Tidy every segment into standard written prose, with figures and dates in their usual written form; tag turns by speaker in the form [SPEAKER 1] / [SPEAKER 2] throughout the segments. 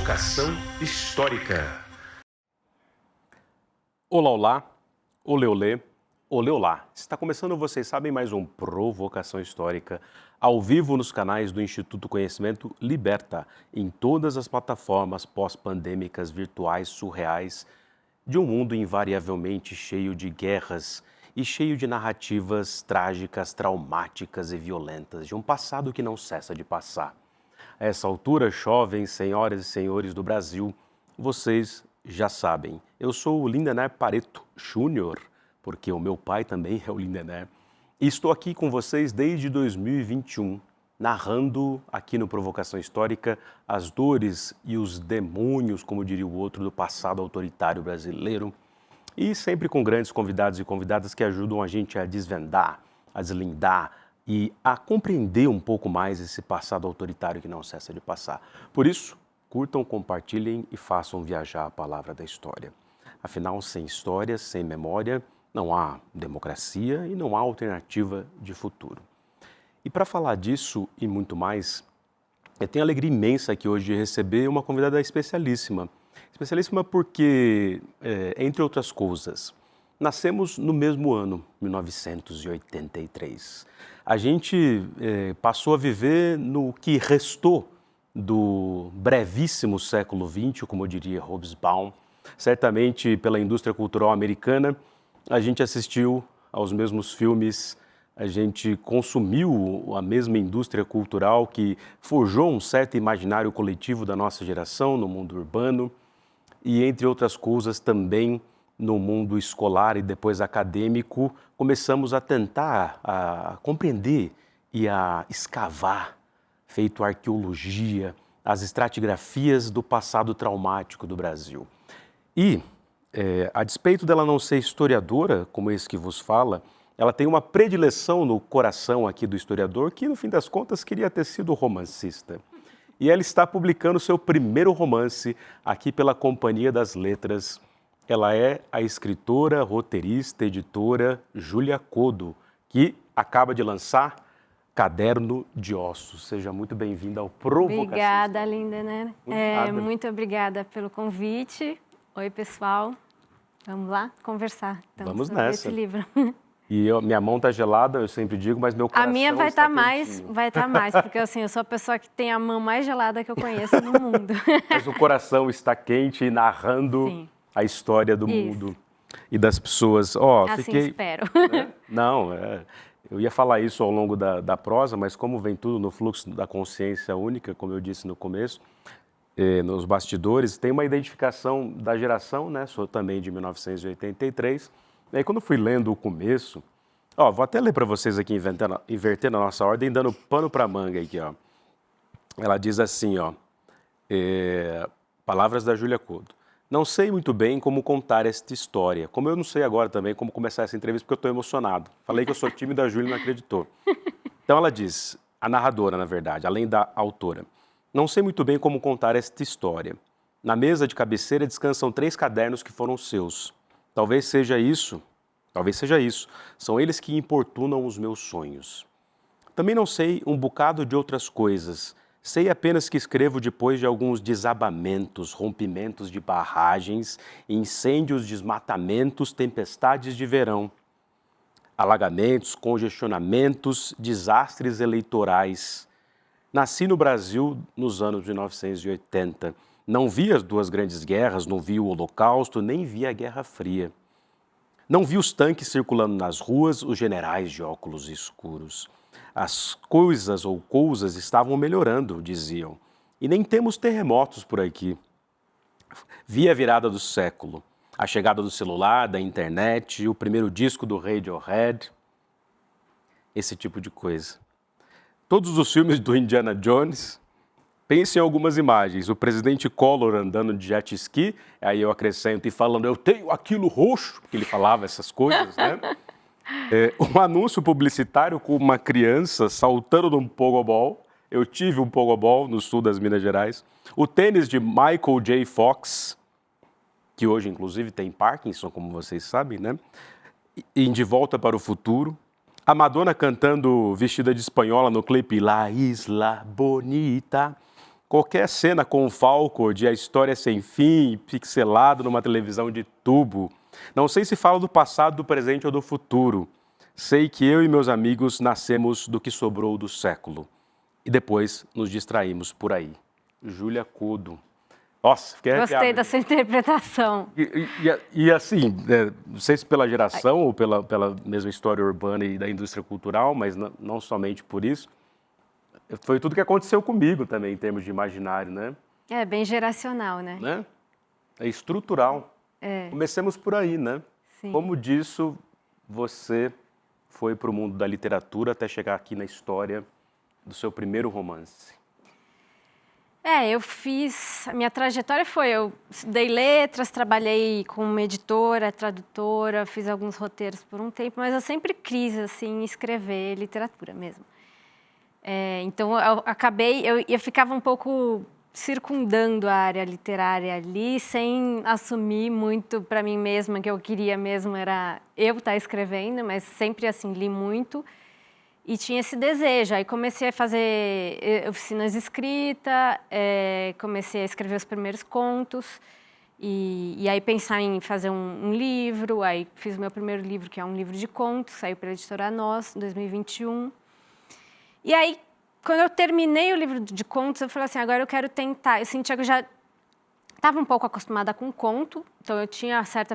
[SPEAKER 1] Provocação Histórica.
[SPEAKER 2] Olá, olá, olê, olê, olê, olá. Está começando, vocês sabem, mais um Provocação Histórica, ao vivo nos canais do Instituto Conhecimento Liberta, em todas as plataformas pós-pandêmicas virtuais surreais de um mundo invariavelmente cheio de guerras e cheio de narrativas trágicas, traumáticas e violentas, de um passado que não cessa de passar. A essa altura, jovens, senhoras e senhores do Brasil, vocês já sabem, eu sou o Lindener Pareto Júnior, porque o meu pai também é o Lindener, e estou aqui com vocês desde 2021, narrando aqui no Provocação Histórica as dores e os demônios, como diria o outro, do passado autoritário brasileiro, e sempre com grandes convidados e convidadas que ajudam a gente a desvendar, a deslindar e a compreender um pouco mais esse passado autoritário que não cessa de passar. Por isso, curtam, compartilhem e façam viajar a palavra da história. Afinal, sem história, sem memória, não há democracia e não há alternativa de futuro. E para falar disso e muito mais, eu tenho a alegria imensa aqui hoje de receber uma convidada especialíssima. Especialíssima porque, entre outras coisas, nascemos no mesmo ano, 1983. A gente passou a viver no que restou do brevíssimo século XX, como diria Hobsbawm. Certamente, pela indústria cultural americana, a gente assistiu aos mesmos filmes, a gente consumiu a mesma indústria cultural que forjou um certo imaginário coletivo da nossa geração no mundo urbano e, entre outras coisas, também no mundo escolar e depois acadêmico, começamos a tentar a compreender e a escavar, feito arqueologia, as estratigrafias do passado traumático do Brasil. E, a despeito dela não ser historiadora, como esse que vos fala, ela tem uma predileção no coração aqui do historiador que, no fim das contas, queria ter sido romancista. E ela está publicando seu primeiro romance aqui pela Companhia das Letras. Ela é a escritora, roteirista, editora Júlia Coddo, que acaba de lançar Caderno de Ossos. Seja muito bem-vinda ao Provocação.
[SPEAKER 3] Obrigada, Lindener. Muito obrigada pelo convite. Oi, pessoal. Vamos lá conversar então,
[SPEAKER 2] Vamos
[SPEAKER 3] sobre
[SPEAKER 2] nessa.
[SPEAKER 3] esse livro.
[SPEAKER 2] E minha mão está gelada, eu sempre digo, mas meu coração
[SPEAKER 3] A minha vai
[SPEAKER 2] está
[SPEAKER 3] estar mais, porque assim, eu sou a pessoa que tem a mão mais gelada que eu conheço no mundo.
[SPEAKER 2] Mas o coração está quente, narrando
[SPEAKER 3] Sim.
[SPEAKER 2] a história do
[SPEAKER 3] Isso.
[SPEAKER 2] mundo e das pessoas.
[SPEAKER 3] Assim espero.
[SPEAKER 2] Né? Não, eu ia falar isso ao longo da prosa, mas como vem tudo no fluxo da consciência única, como eu disse no começo, nos bastidores, tem uma identificação da geração, né? Sou também de 1983. E aí, quando fui lendo o começo, vou até ler para vocês aqui, invertendo a nossa ordem, dando pano para manga aqui, ó. Ela diz assim, palavras da Júlia Coddo. Não sei muito bem como contar esta história, como eu não sei agora também como começar essa entrevista, porque eu estou emocionado. Falei que eu sou tímido, a Júlia não acreditou. Então ela diz, a narradora, na verdade, além da autora, não sei muito bem como contar esta história. Na mesa de cabeceira descansam 3 cadernos que foram seus. Talvez seja isso. São eles que importunam os meus sonhos. Também não sei um bocado de outras coisas. Sei apenas que escrevo depois de alguns desabamentos, rompimentos de barragens, incêndios, desmatamentos, tempestades de verão, alagamentos, congestionamentos, desastres eleitorais. Nasci no Brasil nos anos 1980. Não vi as 2 grandes guerras, não vi o Holocausto, nem vi a Guerra Fria. Não vi os tanques circulando nas ruas, os generais de óculos escuros. As coisas estavam melhorando, diziam. E nem temos terremotos por aqui. Vi a virada do século, a chegada do celular, da internet, o primeiro disco do Radiohead, esse tipo de coisa. Todos os filmes do Indiana Jones, pense em algumas imagens. O presidente Collor andando de jet ski, aí eu acrescento e falando, eu tenho aquilo roxo, porque ele falava essas coisas, né? Um anúncio publicitário com uma criança saltando num pogobol. Eu tive um pogobol no sul das Minas Gerais. O tênis de Michael J. Fox, que hoje, inclusive, tem Parkinson, como vocês sabem, né? E De Volta para o Futuro. A Madonna cantando vestida de espanhola no clipe La Isla Bonita, qualquer cena com o Falco de A História Sem Fim, pixelado numa televisão de tubo. Não sei se falo do passado, do presente ou do futuro. Sei que eu e meus amigos nascemos do que sobrou do século. E depois nos distraímos por aí. Júlia Kodo. Nossa, fiquei arrepiado.
[SPEAKER 3] Gostei da sua interpretação.
[SPEAKER 2] E assim, não sei se pela geração ou pela mesma história urbana e da indústria cultural, mas não somente por isso, foi tudo que aconteceu comigo também, em termos de imaginário, né?
[SPEAKER 3] É, bem geracional, né?
[SPEAKER 2] É estrutural.
[SPEAKER 3] É.
[SPEAKER 2] Comecemos por aí, né?
[SPEAKER 3] Sim.
[SPEAKER 2] Como disso você foi para o mundo da literatura até chegar aqui na história do seu primeiro romance?
[SPEAKER 3] A minha trajetória eu estudei letras, trabalhei como editora, tradutora, fiz alguns roteiros por um tempo, mas eu sempre quis, assim, escrever literatura mesmo. Então, eu ficava um pouco circundando a área literária ali, sem assumir muito para mim mesma que eu queria mesmo era eu estar escrevendo, mas sempre, assim, li muito. E tinha esse desejo, aí comecei a fazer oficinas de escrita, comecei a escrever os primeiros contos, e aí pensar em fazer um livro, aí fiz o meu primeiro livro, que é um livro de contos, saiu pela editora Nós, em 2021. E aí, quando eu terminei o livro de contos, eu falei assim, agora eu quero tentar, eu sentia que eu já estava um pouco acostumada com conto, então eu tinha certa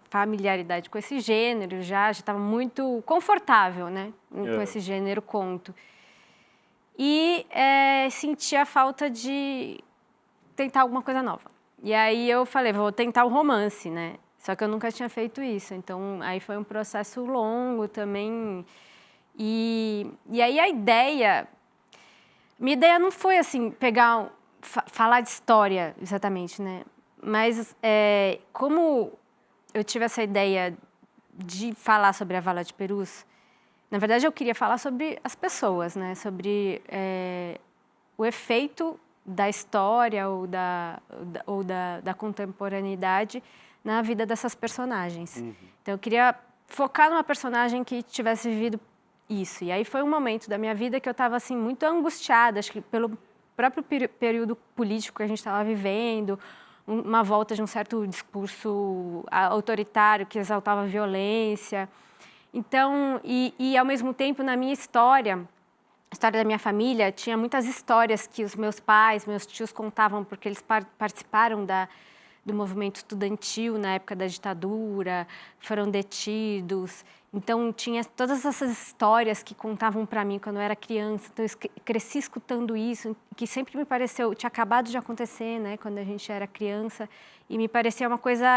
[SPEAKER 3] familiaridade com esse gênero, já estava muito confortável, né, com esse gênero conto. E sentia a falta de tentar alguma coisa nova. E aí eu falei, vou tentar o romance, né? Só que eu nunca tinha feito isso, então aí foi um processo longo também. E aí minha ideia não foi assim, falar de história exatamente, né? Mas como eu tive essa ideia de falar sobre a Vala de Perus, na verdade eu queria falar sobre as pessoas, né? Sobre o efeito da história ou da contemporaneidade na vida dessas personagens. Uhum. Então eu queria focar numa personagem que tivesse vivido isso. E aí foi um momento da minha vida que eu estava assim, muito angustiada, acho que pelo próprio período político que a gente estava vivendo, uma volta de um certo discurso autoritário que exaltava a violência. Então, e ao mesmo tempo, na minha história, a história da minha família, tinha muitas histórias que os meus pais, meus tios contavam, porque eles participaram do movimento estudantil na época da ditadura, foram detidos. Então, tinha todas essas histórias que contavam para mim quando eu era criança. Então, eu cresci escutando isso, que sempre me pareceu, tinha acabado de acontecer, né, quando a gente era criança, e me parecia uma coisa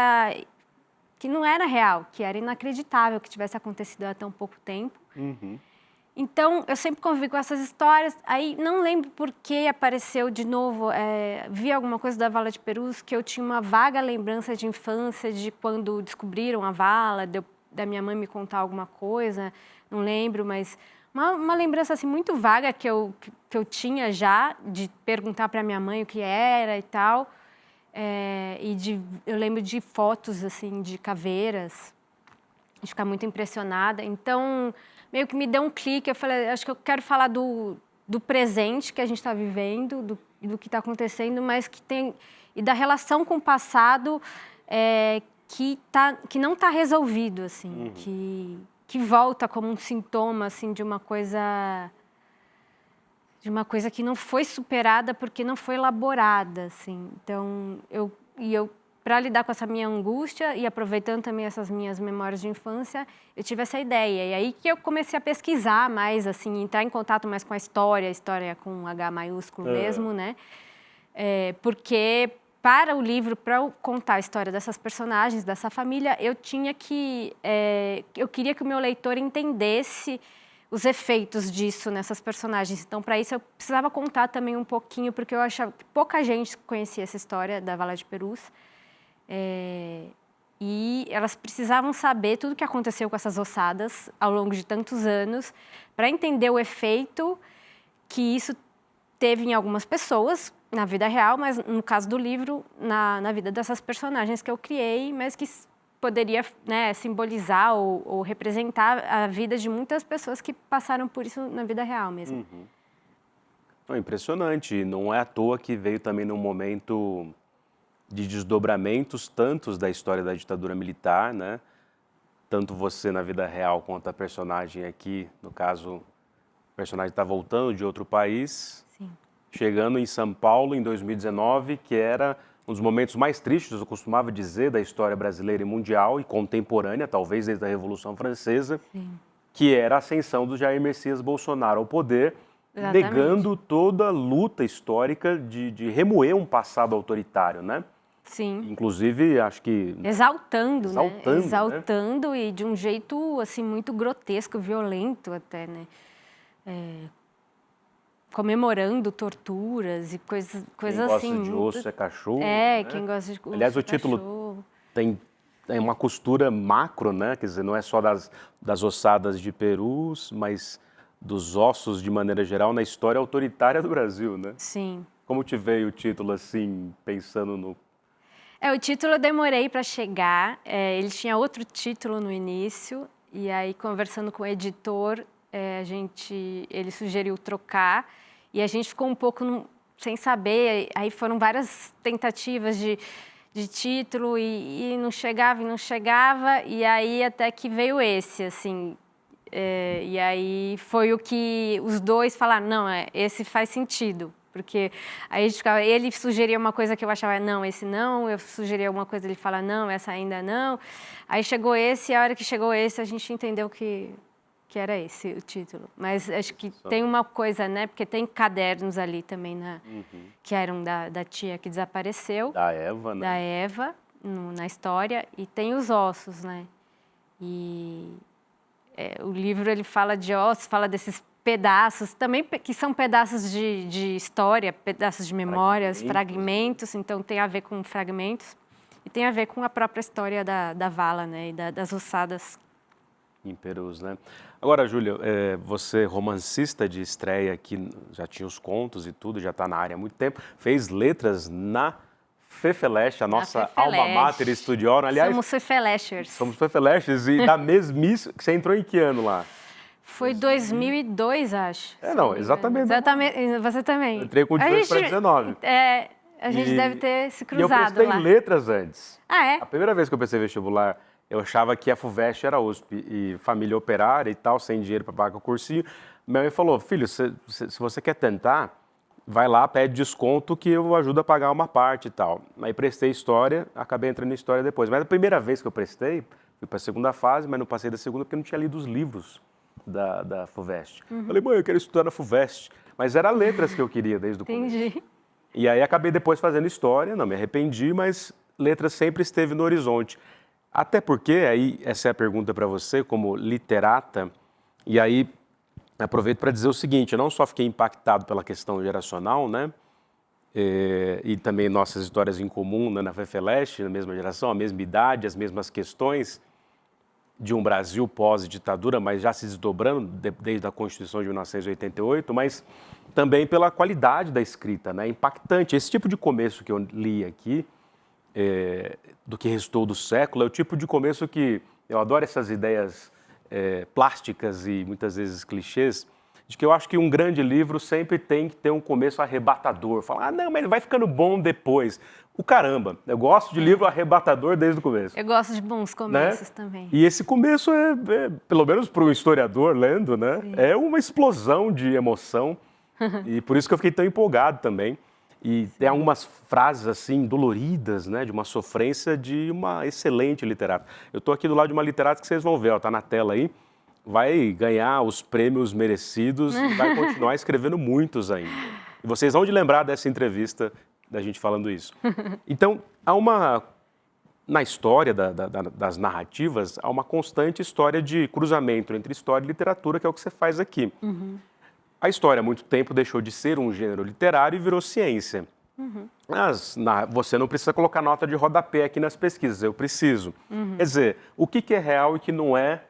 [SPEAKER 3] que não era real, que era inacreditável que tivesse acontecido há tão pouco tempo. Uhum. Então, eu sempre convivi com essas histórias. Aí, não lembro por que apareceu de novo, vi alguma coisa da Vala de Perus, que eu tinha uma vaga lembrança de infância, de quando descobriram a vala, da minha mãe me contar alguma coisa, não lembro, mas uma lembrança assim, muito vaga que eu tinha já, de perguntar para minha mãe o que era e tal. Eu lembro de fotos assim, de caveiras, de ficar muito impressionada. Então, meio que me deu um clique, eu falei, acho que eu quero falar do presente que a gente está vivendo, do que está acontecendo, mas que tem... E da relação com o passado que não está resolvido, assim, que volta como um sintoma, assim, de uma coisa que não foi superada porque não foi elaborada, assim. Então, para lidar com essa minha angústia e aproveitando também essas minhas memórias de infância, eu tive essa ideia. E aí que eu comecei a pesquisar mais, assim, entrar em contato mais com a história com H maiúsculo mesmo, né? Porque para o livro, para eu contar a história dessas personagens, dessa família, eu queria que o meu leitor entendesse os efeitos disso nessas personagens. Então, para isso, eu precisava contar também um pouquinho, porque eu achava que pouca gente conhecia essa história da Vala de Perus. E elas precisavam saber tudo o que aconteceu com essas ossadas ao longo de tantos anos, para entender o efeito que isso teve em algumas pessoas, na vida real, mas no caso do livro, na vida dessas personagens que eu criei, mas que poderia, né, simbolizar ou representar a vida de muitas pessoas que passaram por isso na vida real mesmo.
[SPEAKER 2] É impressionante. Não é à toa que veio também num momento de desdobramentos tantos da história da ditadura militar, né? Tanto você na vida real quanto a personagem aqui, no caso, o personagem está voltando de outro país,
[SPEAKER 3] Sim.
[SPEAKER 2] chegando em São Paulo em 2019, que era um dos momentos mais tristes, eu costumava dizer, da história brasileira e mundial e contemporânea, talvez desde a Revolução Francesa,
[SPEAKER 3] Sim.
[SPEAKER 2] que era a ascensão do Jair Messias Bolsonaro ao poder,
[SPEAKER 3] Exatamente.
[SPEAKER 2] negando toda a luta histórica de remoer um passado autoritário, né?
[SPEAKER 3] Sim.
[SPEAKER 2] Inclusive, acho que...
[SPEAKER 3] Exaltando, né?
[SPEAKER 2] Exaltando, né?
[SPEAKER 3] Exaltando e de um jeito, assim, muito grotesco, violento até, né? Comemorando torturas e coisas
[SPEAKER 2] Quem gosta
[SPEAKER 3] assim.
[SPEAKER 2] de
[SPEAKER 3] muito-
[SPEAKER 2] osso é cachorro.
[SPEAKER 3] É,
[SPEAKER 2] né?
[SPEAKER 3] quem gosta de osso
[SPEAKER 2] Aliás,
[SPEAKER 3] é
[SPEAKER 2] o título
[SPEAKER 3] cachorro.
[SPEAKER 2] tem uma costura macro, né? Quer dizer, não é só das ossadas de perus, mas dos ossos de maneira geral na história autoritária do Brasil, né?
[SPEAKER 3] Sim.
[SPEAKER 2] Como te veio o título assim, pensando no...
[SPEAKER 3] O título eu demorei para chegar. Ele tinha outro título no início e aí conversando com o editor, ele sugeriu trocar e a gente ficou um pouco sem saber. Aí foram várias tentativas de título e não chegava e aí até que veio esse, assim. E aí foi o que os dois falaram, não, esse faz sentido. Porque aí ele sugeria uma coisa que eu achava, não, esse não. Eu sugeria uma coisa, ele fala, não, essa ainda não. Aí chegou esse, e a hora que chegou esse, a gente entendeu que era esse o título. Mas acho que tem uma coisa, né? Porque tem cadernos ali também, que eram da tia que desapareceu.
[SPEAKER 2] Da Eva, né?
[SPEAKER 3] Da Eva, na história. E tem os ossos, né? E o livro, ele fala de ossos, fala desses pedaços, também que são pedaços de história, pedaços de memórias, fragmentos, então tem a ver com fragmentos e tem a ver com a própria história da vala, né, e das ossadas.
[SPEAKER 2] Em Perus, né? Agora, Júlia, você romancista de estreia aqui, já tinha os contos e tudo, já está na área há muito tempo, fez letras na Fefeleche, a nossa alma mater estudiorum. Aliás,
[SPEAKER 3] somos Fefelechers.
[SPEAKER 2] Somos Fefelechers e da mesmice, que você entrou em que ano lá?
[SPEAKER 3] Foi 2002, acho.
[SPEAKER 2] Não, exatamente.
[SPEAKER 3] Exatamente, você também.
[SPEAKER 2] Eu entrei com 18 para 19.
[SPEAKER 3] A gente deve ter se
[SPEAKER 2] E eu
[SPEAKER 3] cruzado
[SPEAKER 2] prestei
[SPEAKER 3] lá.
[SPEAKER 2] letras antes.
[SPEAKER 3] Ah, é?
[SPEAKER 2] A primeira vez que eu prestei vestibular, eu achava que a FUVEST era USP e família operária e tal, sem dinheiro para pagar o cursinho. Minha mãe falou, filho, se você quer tentar, vai lá, pede desconto que eu ajudo a pagar uma parte e tal. Aí prestei história, acabei entrando em história depois. Mas a primeira vez que eu prestei, fui para a segunda fase, mas não passei da segunda porque não tinha lido os livros da FUVEST. Falei, mãe, eu quero estudar na FUVEST. Mas era letras que eu queria desde o começo.
[SPEAKER 3] Entendi.
[SPEAKER 2] E aí acabei depois fazendo história, não me arrependi, mas letras sempre esteve no horizonte. Até porque, aí essa é a pergunta para você, como literata, e aí aproveito para dizer o seguinte, eu não só fiquei impactado pela questão geracional, né? E também nossas histórias em comum, né, na Fefeleche, na mesma geração, a mesma idade, as mesmas questões de um Brasil pós-ditadura, mas já se desdobrando desde a Constituição de 1988, mas também pela qualidade da escrita, né? Impactante. Esse tipo de começo que eu li aqui, do que restou do século, é o tipo de começo que eu adoro essas ideias plásticas e muitas vezes clichês, de que eu acho que um grande livro sempre tem que ter um começo arrebatador. Falar, não, mas ele vai ficando bom depois. O caramba, eu gosto de livro arrebatador desde o começo.
[SPEAKER 3] Eu gosto de bons começos também.
[SPEAKER 2] E esse começo pelo menos para um historiador lendo, né? Sim. É uma explosão de emoção. E por isso que eu fiquei tão empolgado também. E tem algumas frases assim doloridas, né, de uma sofrência de uma excelente literata. Eu estou aqui do lado de uma literata que vocês vão ver, está na tela aí. Vai ganhar os prêmios merecidos e vai continuar escrevendo muitos ainda. E vocês vão de lembrar dessa entrevista da gente falando isso. Então, na história das narrativas, há uma constante história de cruzamento entre história e literatura, que é o que você faz aqui.
[SPEAKER 3] Uhum.
[SPEAKER 2] A história, há muito tempo, deixou de ser um gênero literário e virou ciência.
[SPEAKER 3] Uhum.
[SPEAKER 2] Mas você não precisa colocar nota de rodapé aqui nas pesquisas, eu preciso. Uhum. Quer dizer, o que é real e que não é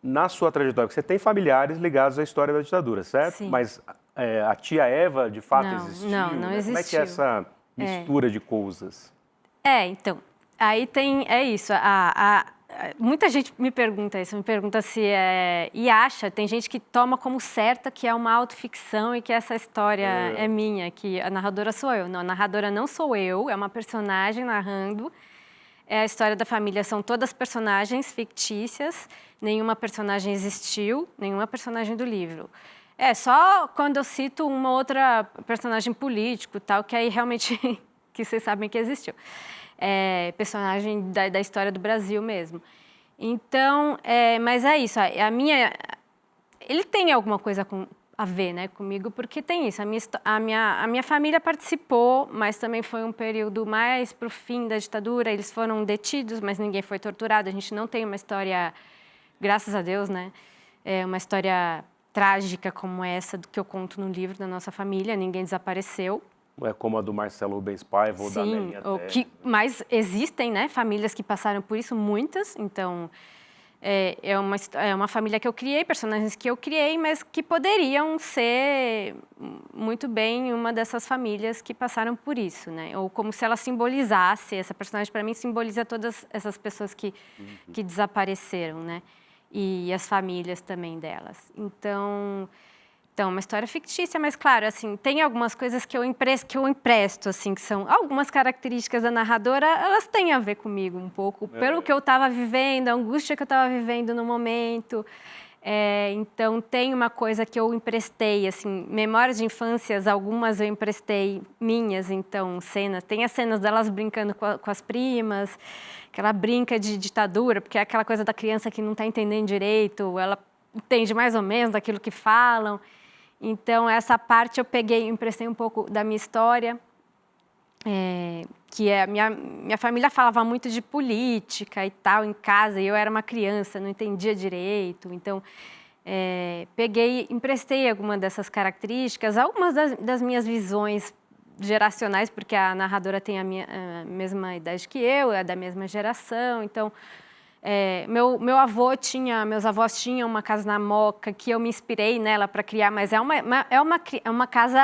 [SPEAKER 2] na sua trajetória? Porque você tem familiares ligados à história da ditadura, certo?
[SPEAKER 3] Sim.
[SPEAKER 2] Mas a tia Eva, de fato, existiu?
[SPEAKER 3] Não existiu.
[SPEAKER 2] Como é que é essa mistura de coisas?
[SPEAKER 3] Então, aí é isso, muita gente me pergunta isso, me pergunta se e acha, tem gente que toma como certa que é uma autoficção e que essa história é minha, que a narradora sou eu. Não, a narradora não sou eu, é uma personagem narrando. É a história da família, são todas personagens fictícias, nenhuma personagem existiu, nenhuma personagem do livro. É só quando eu cito uma outra personagem político, tal, que aí realmente que vocês sabem que existiu. Personagem da história do Brasil mesmo. Então, mas é isso, ele tem alguma coisa a ver, né, comigo, porque tem isso, a minha família participou, mas também foi um período mais para o fim da ditadura, eles foram detidos, mas ninguém foi torturado, a gente não tem uma história, graças a Deus, né, uma história trágica como essa que eu conto no livro da nossa família, ninguém desapareceu.
[SPEAKER 2] Não é como a do Marcelo Rubens Paiva ou da Amélia Terra.
[SPEAKER 3] Mas existem, né, famílias que passaram por isso, muitas, então é uma família que eu criei, personagens que eu criei, mas que poderiam ser muito bem uma dessas famílias que passaram por isso, né? Ou como se ela simbolizasse, essa personagem para mim simboliza todas essas pessoas que desapareceram, né? E as famílias também delas. Então, uma história fictícia, mas claro, assim, tem algumas coisas que eu empresto, assim, que são algumas características da narradora, elas têm a ver comigo um pouco, pelo que eu estava vivendo, a angústia que eu estava vivendo no momento. Então, tem uma coisa que eu emprestei, assim, memórias de infâncias, algumas eu emprestei minhas, então, tem as cenas delas brincando com as primas, que ela brinca de ditadura, porque é aquela coisa da criança que não está entendendo direito, ela entende mais ou menos daquilo que falam. Então, essa parte eu emprestei um pouco da minha história, que minha família falava muito de política e tal em casa, e eu era uma criança, não entendia direito. Então, emprestei alguma dessas características, algumas das minhas visões geracionais, porque a narradora tem a mesma idade que eu, é da mesma geração, então... meus avós tinham uma casa na Moca que eu me inspirei nela para criar, mas é uma casa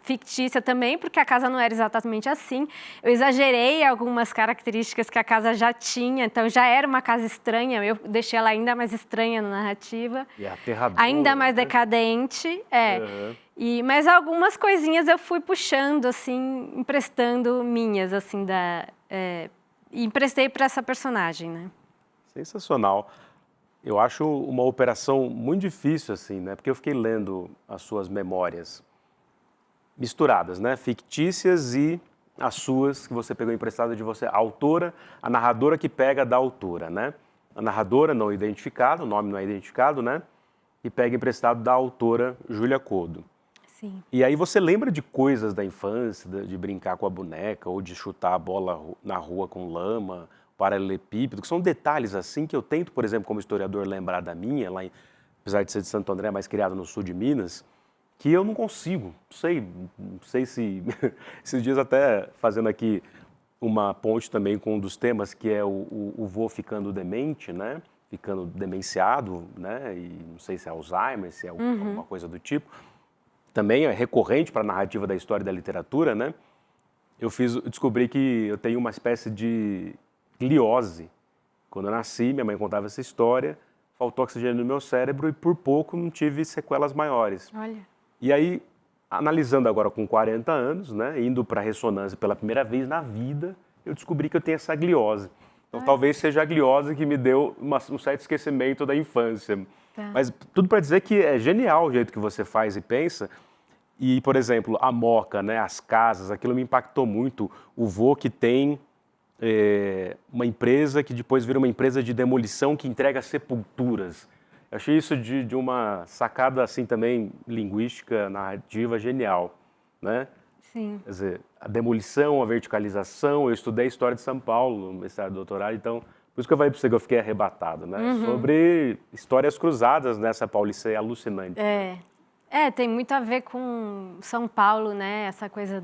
[SPEAKER 3] fictícia também, porque a casa não era exatamente assim. Eu exagerei algumas características que a casa já tinha, então já era uma casa estranha, eu deixei ela ainda mais estranha na narrativa.
[SPEAKER 2] E aterradora,
[SPEAKER 3] ainda mais decadente, mas algumas coisinhas eu fui puxando, assim, emprestando minhas, assim, e emprestei para essa personagem, né?
[SPEAKER 2] Sensacional. Eu acho uma operação muito difícil, assim, né? Porque eu fiquei lendo as suas memórias misturadas, né? Fictícias e as suas, que você pegou emprestado de você. A autora, a narradora que pega da autora, né? A narradora não identificada, o nome não é identificado, né? E pega emprestado da autora Júlia Coddo.
[SPEAKER 3] Sim.
[SPEAKER 2] E aí você lembra de coisas da infância, de brincar com a boneca, ou de chutar a bola na rua com lama, paralelepípedo, que são detalhes assim que eu tento, por exemplo, como historiador, lembrar da minha, apesar de ser de Santo André, mas criado no sul de Minas, que eu não consigo. Não sei se... Esses dias até fazendo aqui uma ponte também com um dos temas, que é o vô ficando demente, né? Ficando demenciado, né? E não sei se é Alzheimer, se é alguma coisa do tipo. Também é recorrente para a narrativa da história e da literatura, né? Eu descobri que eu tenho uma espécie de gliose. Quando eu nasci, minha mãe contava essa história, faltou oxigênio no meu cérebro e por pouco não tive sequelas maiores.
[SPEAKER 3] Olha.
[SPEAKER 2] E aí, analisando agora com 40 anos, né, indo para a ressonância pela primeira vez na vida, eu descobri que eu tenho essa gliose. Então, talvez seja a gliose que me deu um certo esquecimento da infância.
[SPEAKER 3] Tá.
[SPEAKER 2] Mas tudo para dizer que é genial o jeito que você faz e pensa. E, por exemplo, a Moca, né, as casas, aquilo me impactou muito. O vô que tem uma empresa que depois vira uma empresa de demolição que entrega sepulturas. Eu achei isso de uma sacada assim também linguística, narrativa genial, né?
[SPEAKER 3] Sim.
[SPEAKER 2] Quer dizer, a demolição, a verticalização. Eu estudei história de São Paulo no mestrado e doutorado, então por isso que eu falei para você que eu fiquei arrebatado, né? Sobre histórias cruzadas nessa Pauliceia alucinante.
[SPEAKER 3] Tem muito a ver com São Paulo, né? Essa coisa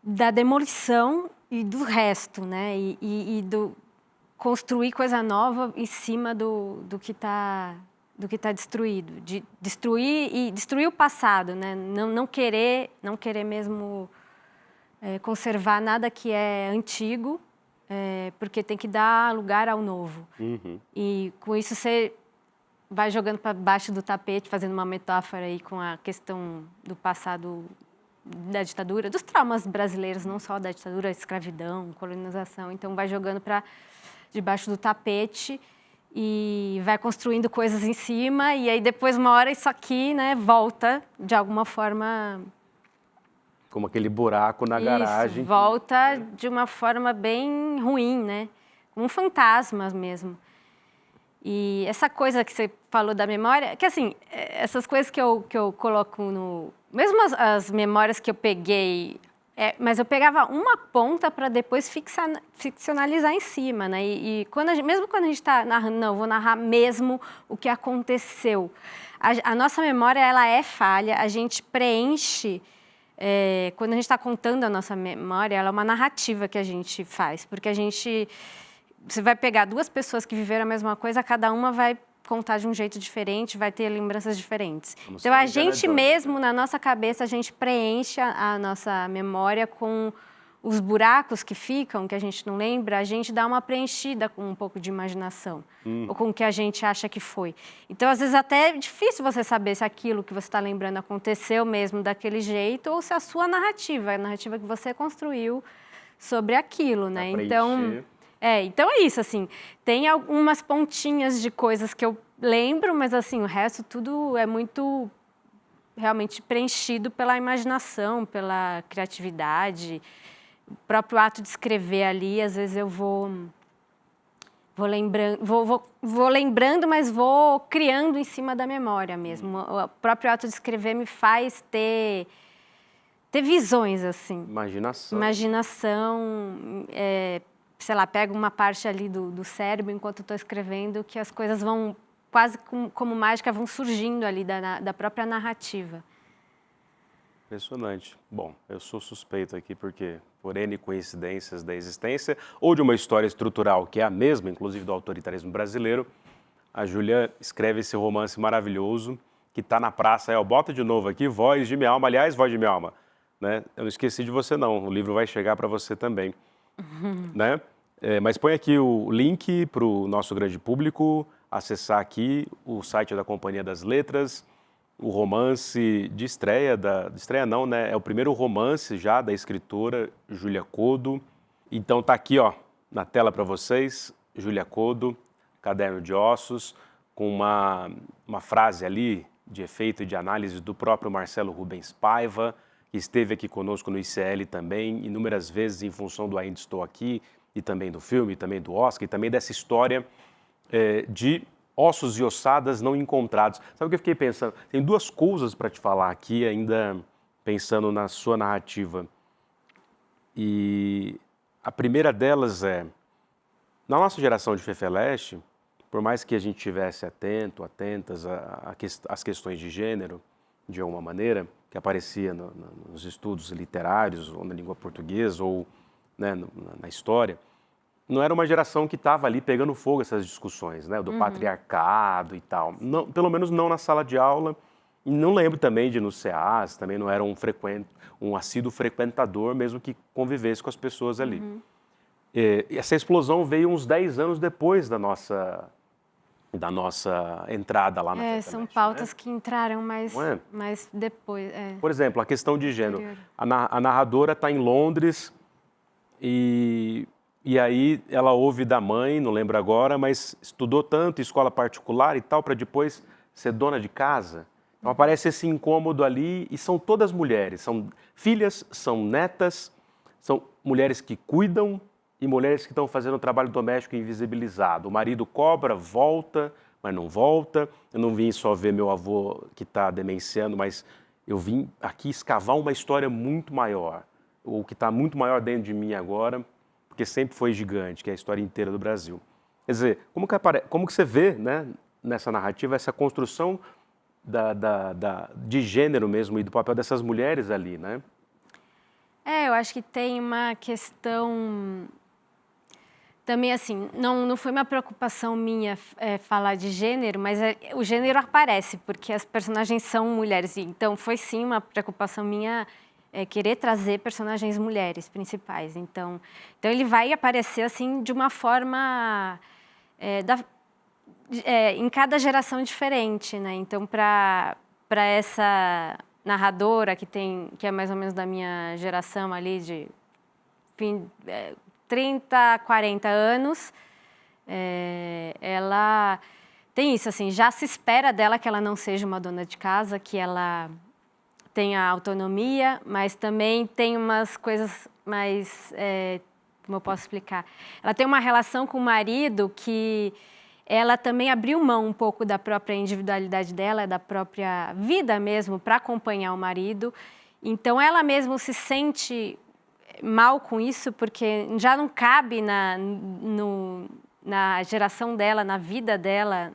[SPEAKER 3] da demolição e do resto, né? E do construir coisa nova em cima do que está destruído, de destruir o passado, né? Não querer mesmo conservar nada que é antigo porque tem que dar lugar ao novo. E com isso você vai jogando para baixo do tapete, fazendo uma metáfora aí com a questão do passado da ditadura, dos traumas brasileiros, não só da ditadura, escravidão, colonização. Então vai jogando para debaixo do tapete e vai construindo coisas em cima, e aí depois uma hora isso aqui, né, volta de alguma forma.
[SPEAKER 2] Como aquele buraco na garagem.
[SPEAKER 3] Volta de uma forma bem ruim, né? Como um fantasma mesmo. E essa coisa que você falou da memória, que assim, essas coisas que eu coloco no... Mesmo as memórias que eu peguei, mas eu pegava uma ponta para depois ficcionalizar em cima, né? E mesmo quando a gente está narrando, não, eu vou narrar mesmo o que aconteceu. A nossa memória, ela é falha, a gente preenche... quando a gente está contando a nossa memória, ela é uma narrativa que a gente faz, porque você vai pegar duas pessoas que viveram a mesma coisa, cada uma vai contar de um jeito diferente, vai ter lembranças diferentes. Então, a gente mesmo, na nossa cabeça, a gente preenche a nossa memória com os buracos que ficam, que a gente não lembra, a gente dá uma preenchida com um pouco de imaginação, ou com o que a gente acha que foi. Então, às vezes, até é difícil você saber se aquilo que você está lembrando aconteceu mesmo daquele jeito, ou se a sua narrativa, a narrativa que você construiu sobre aquilo, né? Então é isso, assim, tem algumas pontinhas de coisas que eu lembro, mas assim, o resto tudo é muito realmente preenchido pela imaginação, pela criatividade. O próprio ato de escrever ali, às vezes eu vou lembrando, mas vou criando em cima da memória mesmo. O próprio ato de escrever me faz ter visões, assim. Imaginação, sei lá, pego uma parte ali do cérebro enquanto estou escrevendo, que as coisas vão, quase como mágica, vão surgindo ali da própria narrativa.
[SPEAKER 2] Impressionante. Bom, eu sou suspeito aqui porque, por N coincidências da existência, ou de uma história estrutural que é a mesma, inclusive do autoritarismo brasileiro, a Júlia escreve esse romance maravilhoso, que está na praça. Eu boto de novo aqui, Voz de Minha Alma. Aliás, Voz de Minha Alma, né? Eu não esqueci de você, não. O livro vai chegar para você também. Né? Mas põe aqui o link para o nosso grande público acessar aqui o site da Companhia das Letras, o romance de estreia, de estreia não, né? É o primeiro romance já da escritora Júlia Coddo. Então tá aqui, ó, na tela para vocês, Júlia Coddo, Caderno de Ossos, com uma frase ali de efeito e de análise do próprio Marcelo Rubens Paiva, que esteve aqui conosco no ICL também, inúmeras vezes em função do Ainda Estou Aqui, e também do filme, e também do Oscar, e também dessa história de ossos e ossadas não encontrados. Sabe o que eu fiquei pensando? Tem duas coisas para te falar aqui, ainda pensando na sua narrativa. E a primeira delas é, na nossa geração de Fefeleste, por mais que a gente estivesse atentas às questões de gênero, de alguma maneira, que aparecia nos estudos literários, ou na língua portuguesa, ou né, na história, não era uma geração que estava ali pegando fogo essas discussões, né, do patriarcado e tal. Não, pelo menos não na sala de aula. E não lembro também de ir no SEAS, também não era um assíduo frequentador, mesmo que convivesse com as pessoas ali. E essa explosão veio uns 10 anos depois da nossa entrada lá na Fefeleste,
[SPEAKER 3] são pautas, né, que entraram mais depois.
[SPEAKER 2] Por exemplo, a questão de gênero. A narradora está em Londres e aí ela ouve da mãe, não lembro agora, mas estudou tanto em escola particular e tal, para depois ser dona de casa. Então aparece esse incômodo ali, e são todas mulheres, são filhas, são netas, são mulheres que cuidam e mulheres que estão fazendo o trabalho doméstico invisibilizado. O marido cobra, volta, mas não volta. Eu não vim só ver meu avô que está demenciando, mas eu vim aqui escavar uma história muito maior, ou que está muito maior dentro de mim agora, porque sempre foi gigante, que é a história inteira do Brasil. Quer dizer, como que você vê, né, nessa narrativa essa construção de gênero mesmo e do papel dessas mulheres ali, né?
[SPEAKER 3] Eu acho que tem uma questão também, assim, não foi uma preocupação minha falar de gênero, mas o gênero aparece, porque as personagens são mulheres. Então, foi sim uma preocupação minha querer trazer personagens mulheres principais. Então ele vai aparecer assim de uma forma em cada geração diferente, né? Então para essa narradora que é mais ou menos da minha geração ali de 30, 40 anos, ela tem isso, assim, já se espera dela que ela não seja uma dona de casa, que ela tenha autonomia, mas também tem umas coisas mais, como eu posso explicar? Ela tem uma relação com o marido que ela também abriu mão um pouco da própria individualidade dela, da própria vida mesmo, para acompanhar o marido. Então, ela mesma se sente mal com isso, porque já não cabe na geração dela, na vida dela,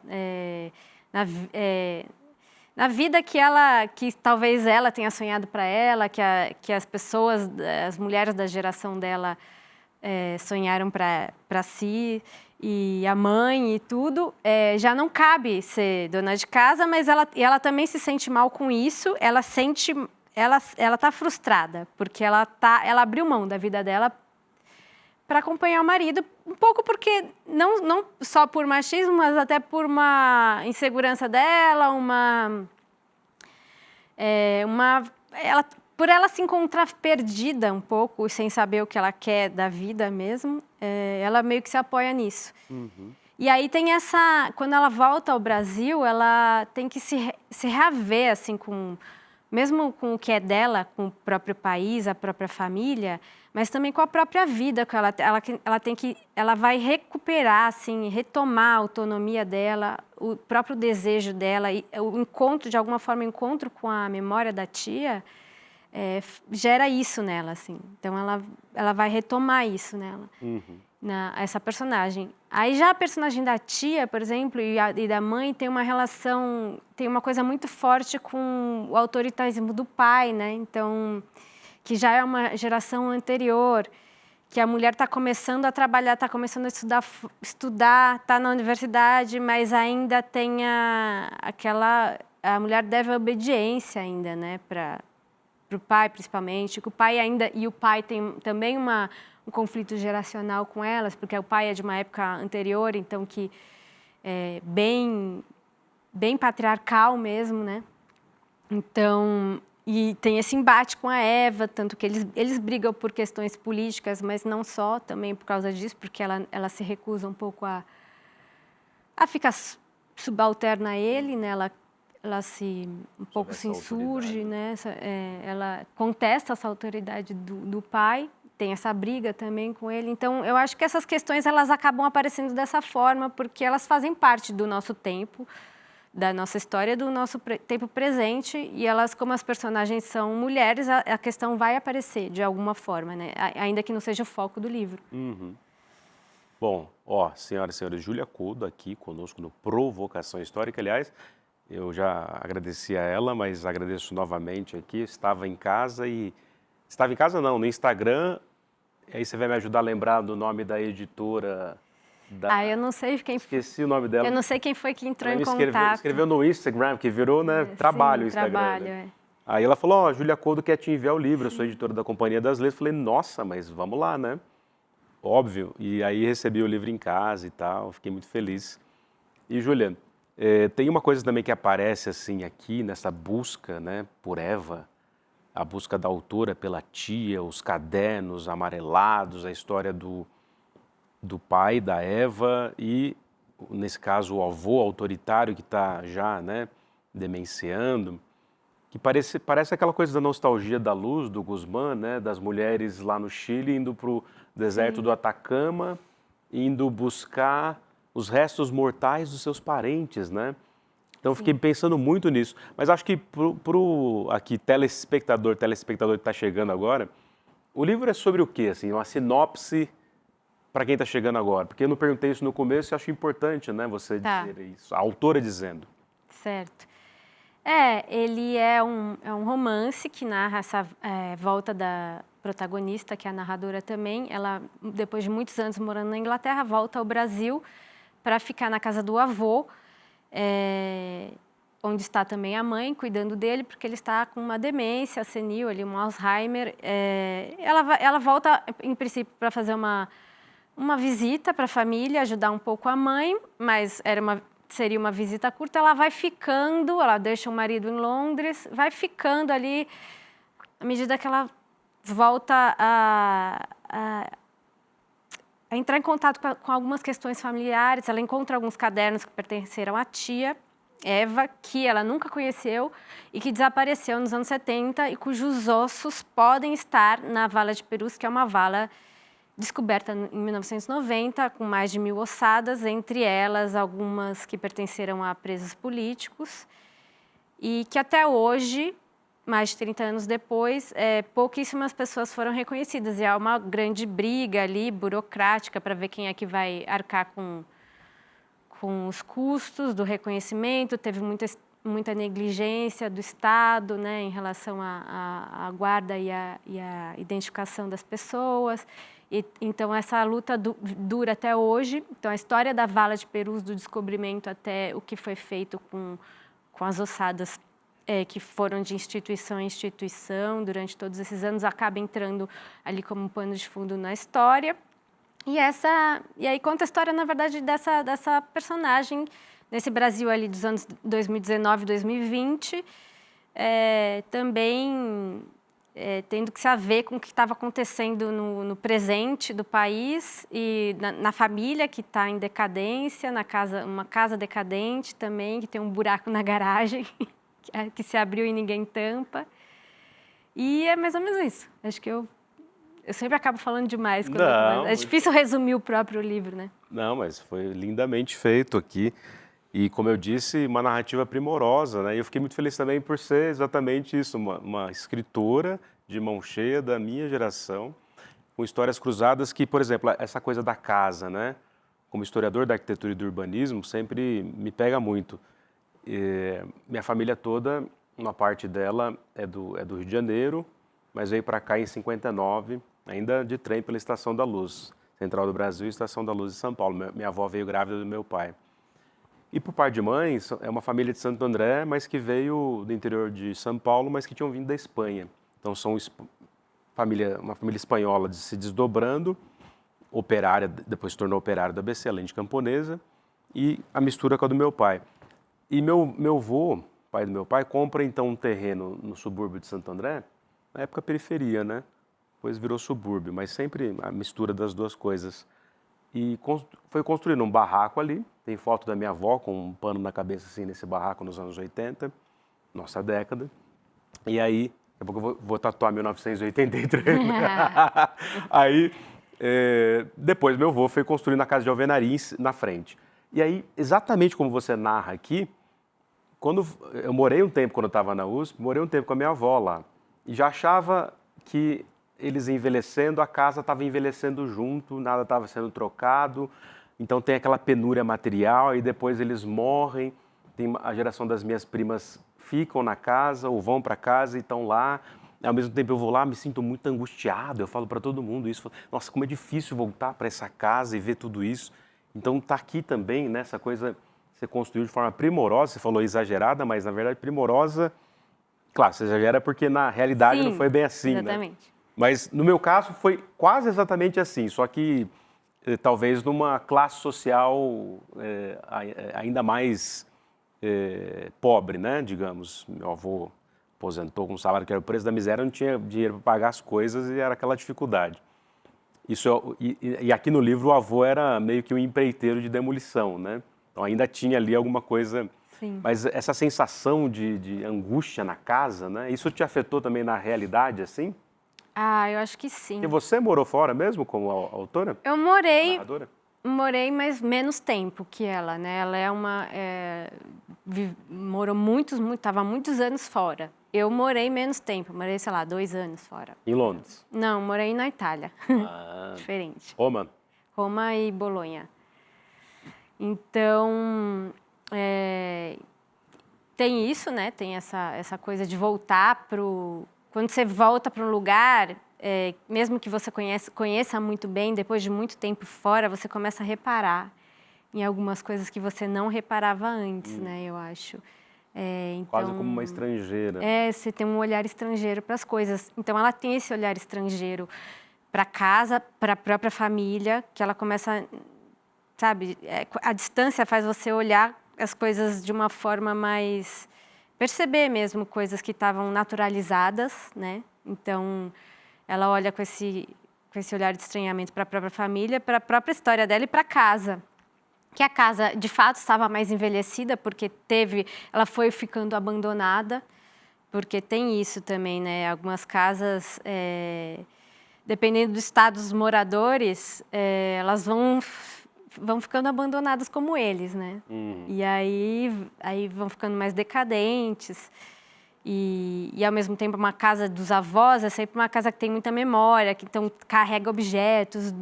[SPEAKER 3] na vida que talvez ela tenha sonhado para ela, que as pessoas, as mulheres da geração dela sonharam para si, e a mãe e tudo, já não cabe ser dona de casa, mas ela também se sente mal com isso, ela está frustrada, porque ela abriu mão da vida dela para acompanhar o marido, um pouco porque, não só por machismo, mas até por uma insegurança dela, por ela se encontrar perdida um pouco, sem saber o que ela quer da vida mesmo, ela meio que se apoia nisso.
[SPEAKER 2] Uhum.
[SPEAKER 3] E aí tem quando ela volta ao Brasil, ela tem que se reaver, assim, mesmo com o que é dela, com o próprio país, a própria família, mas também com a própria vida, que ela vai recuperar, assim, retomar a autonomia dela, o próprio desejo dela, e o encontro, de alguma forma, o encontro com a memória da tia, gera isso nela, assim. Então ela vai retomar isso nela, essa personagem. Aí já a personagem da tia, por exemplo, e da mãe tem uma relação, tem uma coisa muito forte com o autoritarismo do pai, né? Então, que já é uma geração anterior, que a mulher está começando a trabalhar, está começando a estudar, está na universidade, mas ainda tem a mulher deve obediência ainda, né? Para o pai, principalmente, que o pai tem também um conflito geracional com elas, porque o pai é de uma época anterior, então que é bem patriarcal mesmo, né? Então, e tem esse embate com a Eva, tanto que eles brigam por questões políticas, mas não só, também por causa disso, porque ela se recusa um pouco a ficar subalterna a ele, né? Ela um pouco se insurge, né? Ela contesta essa autoridade do pai, tem essa briga também com ele. Então, eu acho que essas questões elas acabam aparecendo dessa forma, porque elas fazem parte do nosso tempo, da nossa história, do nosso tempo presente, e elas, como as personagens são mulheres, a questão vai aparecer de alguma forma, né? Ainda que não seja o foco do livro.
[SPEAKER 2] Uhum. Bom, senhoras e senhores, Júlia Couto aqui conosco no Provocação Histórica. Aliás, eu já agradeci a ela, mas agradeço novamente aqui. Estava em casa no Instagram. E aí você vai me ajudar a lembrar do nome da editora.
[SPEAKER 3] Eu não sei quem.
[SPEAKER 2] Esqueci o nome dela.
[SPEAKER 3] Eu não sei quem foi que entrou em contato.
[SPEAKER 2] Escreveu no Instagram, que virou, né, trabalho o Instagram.
[SPEAKER 3] Trabalho,
[SPEAKER 2] né? Aí ela falou, Júlia Couto quer te enviar o livro, eu sou editora da Companhia das Letras. Falei, nossa, mas vamos lá, né? Óbvio. E aí recebi o livro em casa e tal, fiquei muito feliz. E, Júlia, tem uma coisa também que aparece assim aqui nessa busca, né, por Eva, a busca da autora pela tia, os cadernos amarelados, a história do pai da Eva e, nesse caso, o avô autoritário que está já, né, demenciando, que parece aquela coisa da nostalgia da luz, do Guzmán, né, das mulheres lá no Chile indo para o deserto do Atacama, indo buscar os restos mortais dos seus parentes, né? Então, fiquei pensando muito nisso. Mas acho que pro aqui, telespectador que está chegando agora, o livro é sobre o quê? Assim, uma sinopse para quem está chegando agora. Porque eu não perguntei isso no começo e acho importante, né, você dizer isso. A autora dizendo.
[SPEAKER 3] Certo. Ele é um romance que narra essa volta da protagonista, que é a narradora também. Ela, depois de muitos anos morando na Inglaterra, volta ao Brasil para ficar na casa do avô. onde está também a mãe, cuidando dele, porque ele está com uma demência senil, ali, um Alzheimer. Ela volta, em princípio, para fazer uma visita para a família, ajudar um pouco a mãe, mas seria uma visita curta. Ela vai ficando, ela deixa o marido em Londres, vai ficando ali, à medida que ela volta a entrar em contato com algumas questões familiares. Ela encontra alguns cadernos que pertenceram à tia Eva, que ela nunca conheceu e que desapareceu nos anos 70 e cujos ossos podem estar na Vala de Perus, que é uma vala descoberta em 1990, com mais de 1.000 ossadas, entre elas algumas que pertenceram a presos políticos, e que até hoje, mais de 30 anos depois, pouquíssimas pessoas foram reconhecidas. E há uma grande briga ali, burocrática, para ver quem é que vai arcar com os custos do reconhecimento. Teve muita negligência do Estado, né, em relação à guarda e à identificação das pessoas. Então, essa luta dura até hoje. Então, a história da Vala de Perus, do descobrimento até o que foi feito com as ossadas que foram de instituição em instituição durante todos esses anos, acaba entrando ali como um pano de fundo na história. E aí conta a história, na verdade, dessa personagem nesse Brasil ali dos anos 2019, 2020, também tendo que se haver com o que estava acontecendo no presente do país e na família que está em decadência, uma casa decadente também, que tem um buraco na garagem, que se abriu e ninguém tampa. E é mais ou menos isso. Acho que eu sempre acabo falando demais. É difícil resumir o próprio livro, né?
[SPEAKER 2] Não, mas foi lindamente feito aqui. E, como eu disse, uma narrativa primorosa, né? E eu fiquei muito feliz também por ser exatamente isso, uma escritora de mão cheia da minha geração, com histórias cruzadas que, por exemplo, essa coisa da casa, né? Como historiador da arquitetura e do urbanismo, sempre me pega muito. Minha família toda, uma parte dela é do Rio de Janeiro, mas veio para cá em 59, ainda de trem pela Estação da Luz, Central do Brasil e Estação da Luz de São Paulo. Minha avó veio grávida do meu pai. E por parte de mãe, é uma família de Santo André, mas que veio do interior de São Paulo, mas que tinham vindo da Espanha. Então, são uma família espanhola se desdobrando, operária, depois se tornou operária da ABC, além de camponesa, e a mistura com a do meu pai. E meu avô, pai do meu pai, compra então um terreno no subúrbio de Santo André, na época periferia, né? Depois virou subúrbio, mas sempre a mistura das duas coisas. E foi construindo um barraco ali, tem foto da minha avó com um pano na cabeça assim nesse barraco nos anos 80, nossa década. E aí, daqui a pouco eu vou tatuar 1983. Aí, depois meu avô foi construindo a casa de alvenaria na frente. E aí, exatamente como você narra aqui, quando eu morei um tempo, quando eu estava na USP, morei um tempo com a minha avó lá. E já achava que eles envelhecendo, a casa estava envelhecendo junto, nada estava sendo trocado. Então tem aquela penúria material e depois eles morrem. A geração das minhas primas ficam na casa ou vão para casa e estão lá. Ao mesmo tempo eu vou lá, me sinto muito angustiado, eu falo para todo mundo isso. Nossa, como é difícil voltar para essa casa e ver tudo isso. Então está aqui também, né, essa coisa que você construiu de forma primorosa, você falou exagerada, mas na verdade primorosa. Claro, você exagera porque na realidade
[SPEAKER 3] Sim,
[SPEAKER 2] não foi bem assim,
[SPEAKER 3] exatamente.
[SPEAKER 2] Né? Mas no meu caso foi quase exatamente assim, só que talvez numa classe social ainda mais pobre, né? Digamos, meu avô aposentou com um salário que era o preço da miséria, não tinha dinheiro para pagar as coisas e era aquela dificuldade. E aqui no livro o avô era meio que um empreiteiro de demolição, né? Então ainda tinha ali alguma coisa.
[SPEAKER 3] Sim.
[SPEAKER 2] Mas essa sensação de angústia na casa, né? Isso te afetou também na realidade, assim?
[SPEAKER 3] Ah, eu acho que sim.
[SPEAKER 2] E você morou fora mesmo como autora?
[SPEAKER 3] Eu morei,
[SPEAKER 2] Narradora?
[SPEAKER 3] mas menos tempo que ela, né? Ela morou estava muitos anos fora. Eu morei menos tempo, morei, sei lá, 2 anos fora.
[SPEAKER 2] Em Londres?
[SPEAKER 3] Não, morei na Itália.
[SPEAKER 2] Ah,
[SPEAKER 3] Diferente.
[SPEAKER 2] Roma?
[SPEAKER 3] Roma e Bolonha. Então, tem isso, né? Tem essa coisa de voltar quando você volta para um lugar, mesmo que você conheça muito bem, depois de muito tempo fora, você começa a reparar em algumas coisas que você não reparava antes, né? Eu acho.
[SPEAKER 2] Quase como uma estrangeira.
[SPEAKER 3] Você tem um olhar estrangeiro para as coisas. Então, ela tem esse olhar estrangeiro para casa, para a própria família, que ela começa, sabe, a distância faz você olhar as coisas de uma forma mais... perceber mesmo coisas que estavam naturalizadas, né? Então, ela olha com esse olhar de estranhamento para a própria família, para a própria história dela e para casa. Que a casa, de fato, estava mais envelhecida, porque ela foi ficando abandonada, porque tem isso também, né? Algumas casas, dependendo do estado dos moradores, elas vão ficando abandonadas como eles, né? E aí vão ficando mais decadentes. E, ao mesmo tempo, uma casa dos avós é sempre uma casa que tem muita memória, que carrega objetos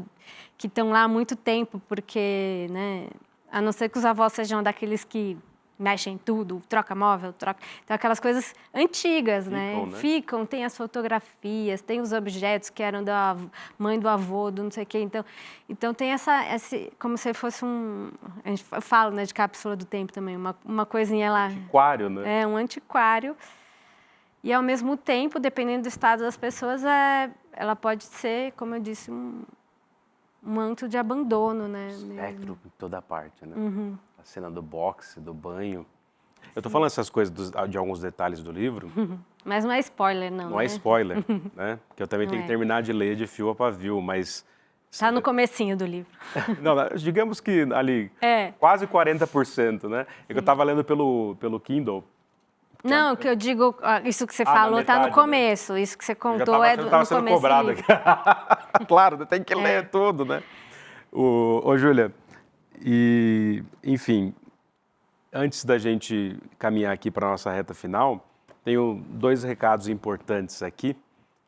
[SPEAKER 3] que estão lá há muito tempo, porque, né, a não ser que os avós sejam daqueles que mexem em tudo, troca móvel, então aquelas coisas antigas, né? Ficam, tem as fotografias, tem os objetos que eram da mãe do avô, do não sei o quê. Então tem como se fosse a gente fala, né, de cápsula do tempo também, uma coisinha lá.
[SPEAKER 2] Antiquário, né?
[SPEAKER 3] Um antiquário. E, ao mesmo tempo, dependendo do estado das pessoas, ela pode ser, como eu disse, um manto de abandono, né?
[SPEAKER 2] Espectro em toda parte, né? A cena do boxe, do banho. Eu tô falando essas coisas de alguns detalhes do livro.
[SPEAKER 3] Mas não é spoiler, não.
[SPEAKER 2] Não é spoiler, né? Porque eu também tenho que terminar de ler de fio a pavio, mas...
[SPEAKER 3] Está no comecinho do livro.
[SPEAKER 2] Não, digamos que ali, quase 40%, né? Eu estava lendo pelo Kindle.
[SPEAKER 3] Não, o que eu digo, isso que você falou está no começo. Né? Isso que você contou
[SPEAKER 2] no
[SPEAKER 3] começo.
[SPEAKER 2] Sendo cobrado aqui. Claro, tem que ler tudo, né? Ô, Júlia, enfim, antes da gente caminhar aqui para a nossa reta final, tenho 2 recados importantes aqui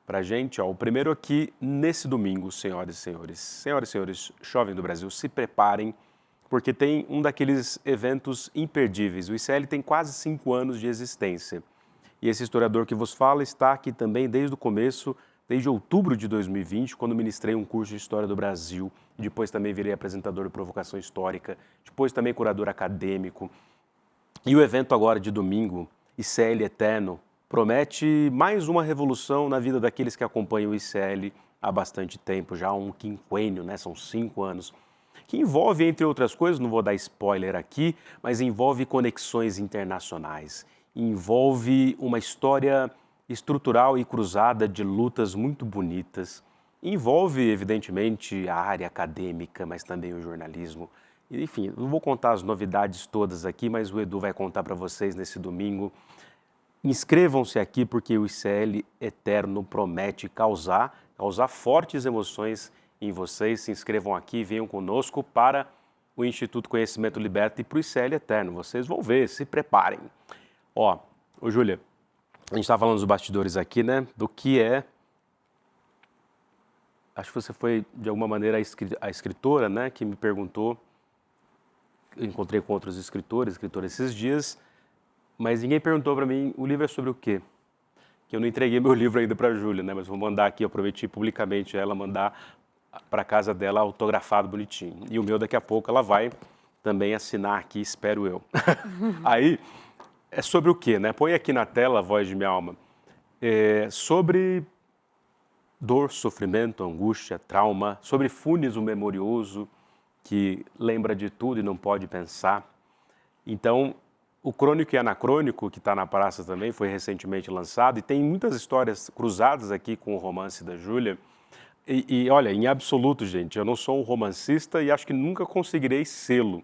[SPEAKER 2] para a gente. O primeiro aqui, nesse domingo, senhoras e senhores, jovens do Brasil, se preparem, porque tem um daqueles eventos imperdíveis. O ICL tem quase 5 anos de existência. E esse historiador que vos fala está aqui também desde o começo, desde outubro de 2020, quando ministrei um curso de História do Brasil. Depois também virei apresentador de Provocação Histórica, depois também curador acadêmico. E o evento agora de domingo, ICL Eterno, promete mais uma revolução na vida daqueles que acompanham o ICL há bastante tempo, já há um quinquênio, né? São 5 anos. Que envolve, entre outras coisas, não vou dar spoiler aqui, mas envolve conexões internacionais, envolve uma história estrutural e cruzada de lutas muito bonitas, envolve, evidentemente, a área acadêmica, mas também o jornalismo. Enfim, não vou contar as novidades todas aqui, mas o Edu vai contar para vocês nesse domingo. Inscrevam-se aqui porque o ICL Eterno promete causar fortes emoções em vocês. Se inscrevam aqui, venham conosco para o Instituto Conhecimento Liberta e para o ICL Eterno. Vocês vão ver, se preparem. Ô Júlia, a gente estava falando dos bastidores aqui, né? Do que é... Acho que você foi, de alguma maneira, a escritora, né? Que me perguntou. Eu encontrei com outros escritores esses dias, mas ninguém perguntou para mim, o livro é sobre o quê? Que eu não entreguei meu livro ainda para a Júlia, né? Mas vou mandar aqui, eu prometi publicamente ela mandar para casa dela autografado, bonitinho. E o meu daqui a pouco ela vai também assinar aqui, espero eu. Aí, é sobre o quê, né? Põe aqui na tela a voz de minha alma. Sobre dor, sofrimento, angústia, trauma, sobre Funes, o memorioso, que lembra de tudo e não pode pensar. Então, o Crônico e Anacrônico, que está na praça também, foi recentemente lançado, e tem muitas histórias cruzadas aqui com o romance da Júlia. E olha, em absoluto, gente, eu não sou um romancista e acho que nunca conseguirei sê-lo.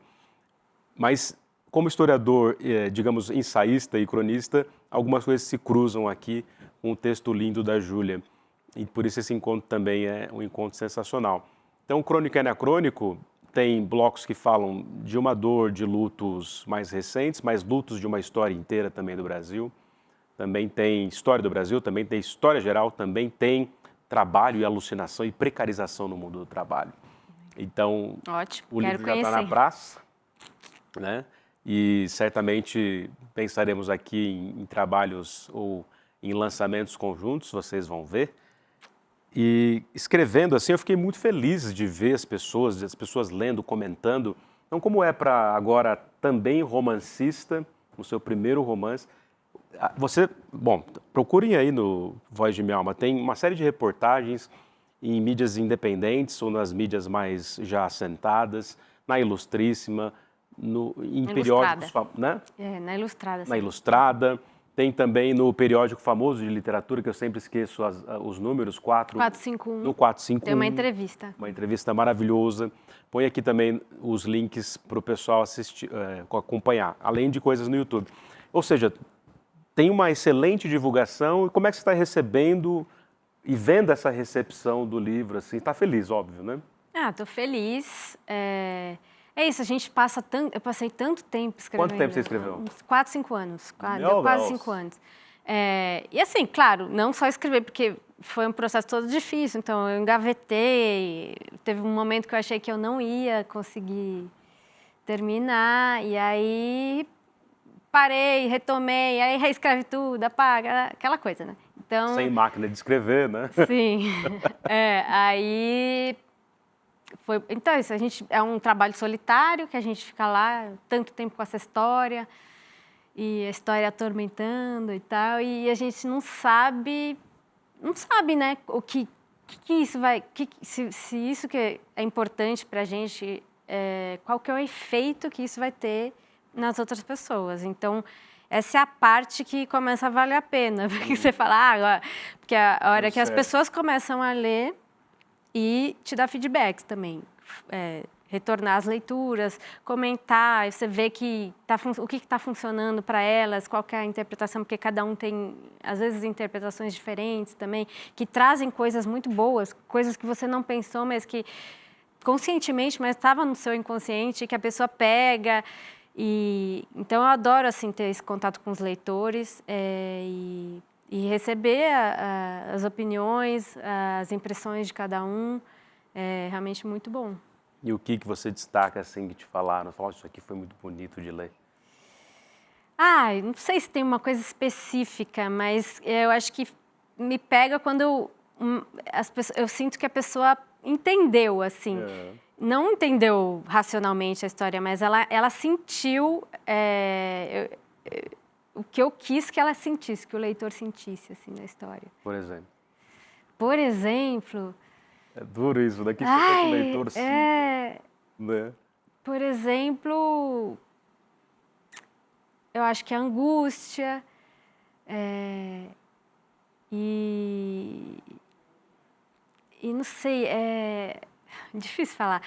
[SPEAKER 2] Mas, como historiador, digamos, ensaísta e cronista, algumas coisas se cruzam aqui com um texto lindo da Júlia. E por isso esse encontro também é um encontro sensacional. Então, Crônico e Anacrônico tem blocos que falam de uma dor, de lutos mais recentes, mas lutos de uma história inteira também do Brasil. Também tem história do Brasil, também tem história geral, também tem trabalho e alucinação e precarização no mundo do trabalho. Então,
[SPEAKER 3] ótimo,
[SPEAKER 2] o livro já está na praça, né? E certamente pensaremos aqui em trabalhos ou em lançamentos conjuntos, vocês vão ver. E escrevendo assim, eu fiquei muito feliz de ver as pessoas lendo, comentando. Então, como é para agora também romancista, no seu primeiro romance. Você, bom, procurem aí no Voz de Minha Alma, tem uma série de reportagens em mídias independentes ou nas mídias mais já assentadas, na Ilustríssima, em periódicos, né?
[SPEAKER 3] Na Ilustrada.
[SPEAKER 2] Na Ilustrada. Tem também no periódico famoso de literatura, que eu sempre esqueço os números,
[SPEAKER 3] 451.
[SPEAKER 2] No 451.
[SPEAKER 3] Tem uma entrevista.
[SPEAKER 2] Uma entrevista maravilhosa. Põe aqui também os links para o pessoal assistir, acompanhar, além de coisas no YouTube. Ou seja, tem uma excelente divulgação. E como é que você está recebendo e vendo essa recepção do livro? Assim, está feliz, óbvio, né?
[SPEAKER 3] Estou feliz. É isso, a gente passa tanto... Eu passei tanto tempo escrevendo.
[SPEAKER 2] Quanto tempo você escreveu?
[SPEAKER 3] Uns 4, 5 anos.
[SPEAKER 2] Meu
[SPEAKER 3] Quase
[SPEAKER 2] Deus.
[SPEAKER 3] 5 anos. E assim, claro, não só escrever, porque foi um processo todo difícil. Então, eu engavetei. Teve um momento que eu achei que eu não ia conseguir terminar. E aí, parei, retomei. Aí, reescreve tudo, apaga, aquela coisa, né? Então,
[SPEAKER 2] sem máquina de escrever, né?
[SPEAKER 3] Sim. Aí... Então, isso é um trabalho solitário, que a gente fica lá tanto tempo com essa história, e a história atormentando e tal, e a gente não sabe, né, o que isso vai, se isso que é importante para a gente, qual que é o efeito que isso vai ter nas outras pessoas. Então, essa é a parte que começa a valer a pena, porque você fala, porque a hora que as pessoas começam a ler, e te dá feedbacks também, retornar as leituras, comentar, você vê o que está funcionando para elas, qual que é a interpretação, porque cada um tem, às vezes, interpretações diferentes também, que trazem coisas muito boas, coisas que você não pensou, mas que conscientemente, mas estava no seu inconsciente, que a pessoa pega. Então, eu adoro assim, ter esse contato com os leitores e receber as opiniões, as impressões de cada um, é realmente muito bom.
[SPEAKER 2] E o que você destaca, assim, que te falaram? Falaram, isso aqui foi muito bonito de ler.
[SPEAKER 3] Não sei se tem uma coisa específica, mas eu acho que me pega quando eu sinto que a pessoa entendeu, assim. Não entendeu racionalmente a história, mas ela sentiu... o que eu quis que ela sentisse, que o leitor sentisse, assim, na história.
[SPEAKER 2] Por exemplo?
[SPEAKER 3] Por exemplo...
[SPEAKER 2] É duro isso, daqui você quer que o leitor sinta, né?
[SPEAKER 3] Por exemplo, eu acho que a angústia e não sei, é difícil falar.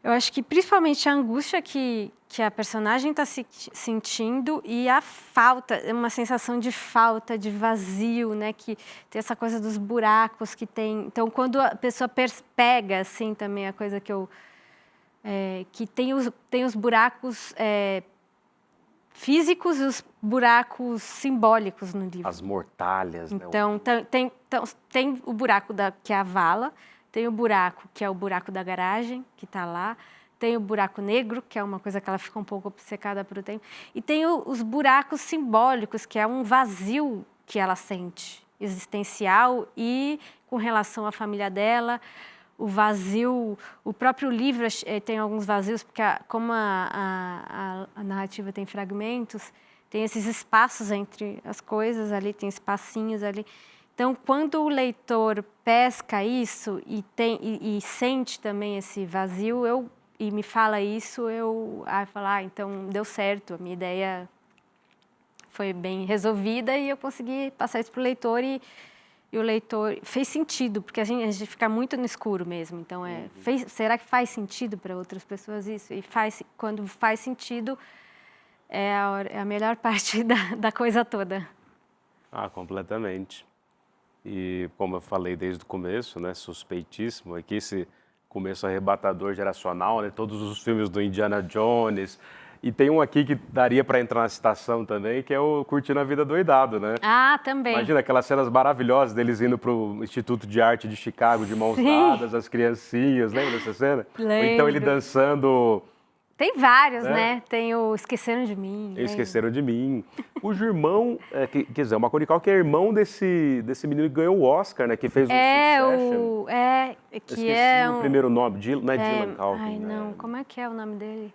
[SPEAKER 3] Eu acho que principalmente a angústia que a personagem está sentindo e a falta, uma sensação de falta, de vazio, né? Que tem essa coisa dos buracos que tem. Então, quando a pessoa pega, assim, também a coisa que que tem os buracos físicos e os buracos simbólicos no livro.
[SPEAKER 2] As mortalhas, né?
[SPEAKER 3] Então, tem o buraco que é a vala, tem o buraco que é o buraco da garagem, que está lá, tem o buraco negro, que é uma coisa que ela fica um pouco obcecada por o tempo, e tem os buracos simbólicos, que é um vazio que ela sente, existencial, e com relação à família dela, o vazio, o próprio livro tem alguns vazios, porque como a narrativa tem fragmentos, tem esses espaços entre as coisas ali, tem espacinhos ali. Então, quando o leitor pesca isso e sente também esse vazio, e me fala isso, eu falo, então deu certo, a minha ideia foi bem resolvida e eu consegui passar isso para o leitor e o leitor fez sentido, porque a gente fica muito no escuro mesmo. Então, será que faz sentido para outras pessoas isso? E quando faz sentido, é a melhor parte da coisa toda.
[SPEAKER 2] Completamente. E como eu falei desde o começo, né, suspeitíssimo, aqui esse começo arrebatador geracional, né, todos os filmes do Indiana Jones. E tem um aqui que daria para entrar na citação também, que é o Curtindo a Vida Doidado, né?
[SPEAKER 3] Também.
[SPEAKER 2] Imagina aquelas cenas maravilhosas deles indo para o Instituto de Arte de Chicago de mãos dadas, as criancinhas, lembra dessa cena?
[SPEAKER 3] Lembro.
[SPEAKER 2] Ou então ele dançando...
[SPEAKER 3] Tem vários, né? Tem o Esqueceram de Mim.
[SPEAKER 2] Esqueceram de Mim. Cujo irmão, quer dizer, o Macaulay Culkin é irmão desse menino que ganhou o Oscar, né? Que fez o Succession.
[SPEAKER 3] Que
[SPEAKER 2] esqueci o primeiro nome, não é Dylan Culkin.
[SPEAKER 3] Não, como é que é o nome dele?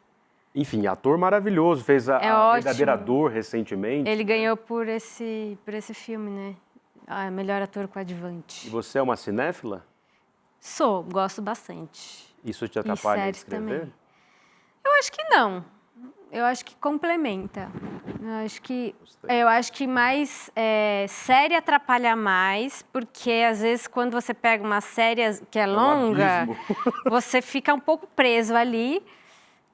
[SPEAKER 2] Enfim, ator maravilhoso, fez
[SPEAKER 3] É
[SPEAKER 2] a
[SPEAKER 3] ótimo.
[SPEAKER 2] Verdadeira Dor recentemente.
[SPEAKER 3] Ele ganhou por esse filme, né? Melhor ator coadjuvante.
[SPEAKER 2] E você é uma cinéfila?
[SPEAKER 3] Sou, gosto bastante.
[SPEAKER 2] Isso te atrapalha em
[SPEAKER 3] séries
[SPEAKER 2] escrever?
[SPEAKER 3] também. Eu acho que não. Eu acho que complementa. Eu acho que mais série atrapalha mais, porque às vezes quando você pega uma série que é longa,
[SPEAKER 2] abismo.
[SPEAKER 3] você fica um pouco preso ali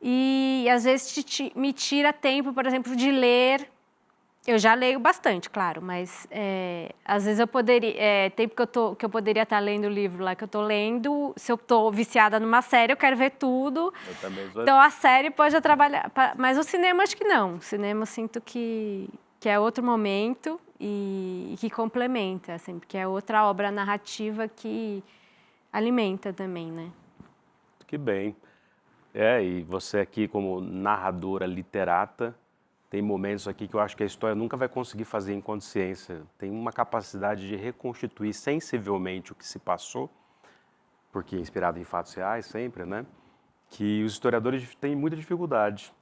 [SPEAKER 3] e às vezes me tira tempo, por exemplo, de ler. Eu já leio bastante, claro, mas às vezes eu poderia. Tempo que eu poderia estar lendo o livro lá que eu estou lendo, se eu estou viciada numa série, eu quero ver tudo.
[SPEAKER 2] Eu também sou
[SPEAKER 3] Então a série pode atrapalhar. Mas o cinema acho que não. O cinema eu sinto que é outro momento e que complementa, assim, porque é outra obra narrativa que alimenta também, né?
[SPEAKER 2] Que bem. E você aqui como narradora literata, tem momentos aqui que eu acho que a história nunca vai conseguir fazer em consciência. Tem uma capacidade de reconstituir sensivelmente o que se passou, porque é inspirado em fatos reais sempre, né? Que os historiadores têm muita dificuldade.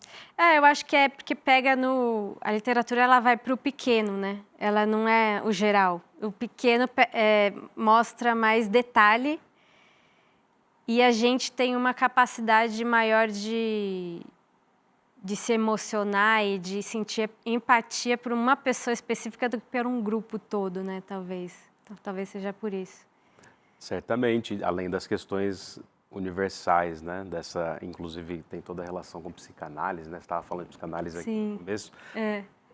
[SPEAKER 3] Eu acho que é porque pega no... A literatura, ela vai para o pequeno, né? Ela não é o geral. O pequeno mostra mais detalhe e a gente tem uma capacidade maior de se emocionar e de sentir empatia por uma pessoa específica do que por um grupo todo, né? Talvez. Então, talvez seja por isso.
[SPEAKER 2] Certamente, além das questões universais, né? Inclusive, tem toda a relação com psicanálise, né? Você estava falando de psicanálise aqui no começo.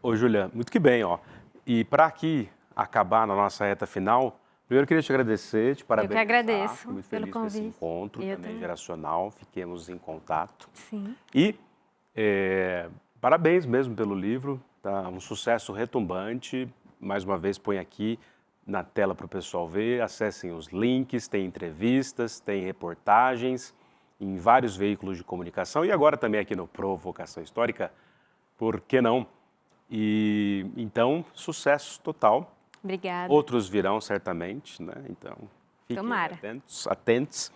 [SPEAKER 2] Ô, Júlia, muito que bem, ó. E para aqui acabar na nossa reta final, primeiro eu queria te agradecer, te parabenizar.
[SPEAKER 3] Eu que agradeço
[SPEAKER 2] Fico muito
[SPEAKER 3] pelo
[SPEAKER 2] feliz com esse
[SPEAKER 3] convite.
[SPEAKER 2] encontro
[SPEAKER 3] Eu
[SPEAKER 2] também
[SPEAKER 3] também.
[SPEAKER 2] geracional. Fiquemos em contato.
[SPEAKER 3] Sim.
[SPEAKER 2] E parabéns mesmo pelo livro, tá? Um sucesso retumbante. Mais uma vez, põe aqui na tela para o pessoal ver. Acessem os links, tem entrevistas, tem reportagens em vários veículos de comunicação e agora também aqui no Provocação Histórica, por que não? E então, sucesso total.
[SPEAKER 3] Obrigada.
[SPEAKER 2] Outros virão certamente, né? Então, fiquem
[SPEAKER 3] Tomara.
[SPEAKER 2] atentos.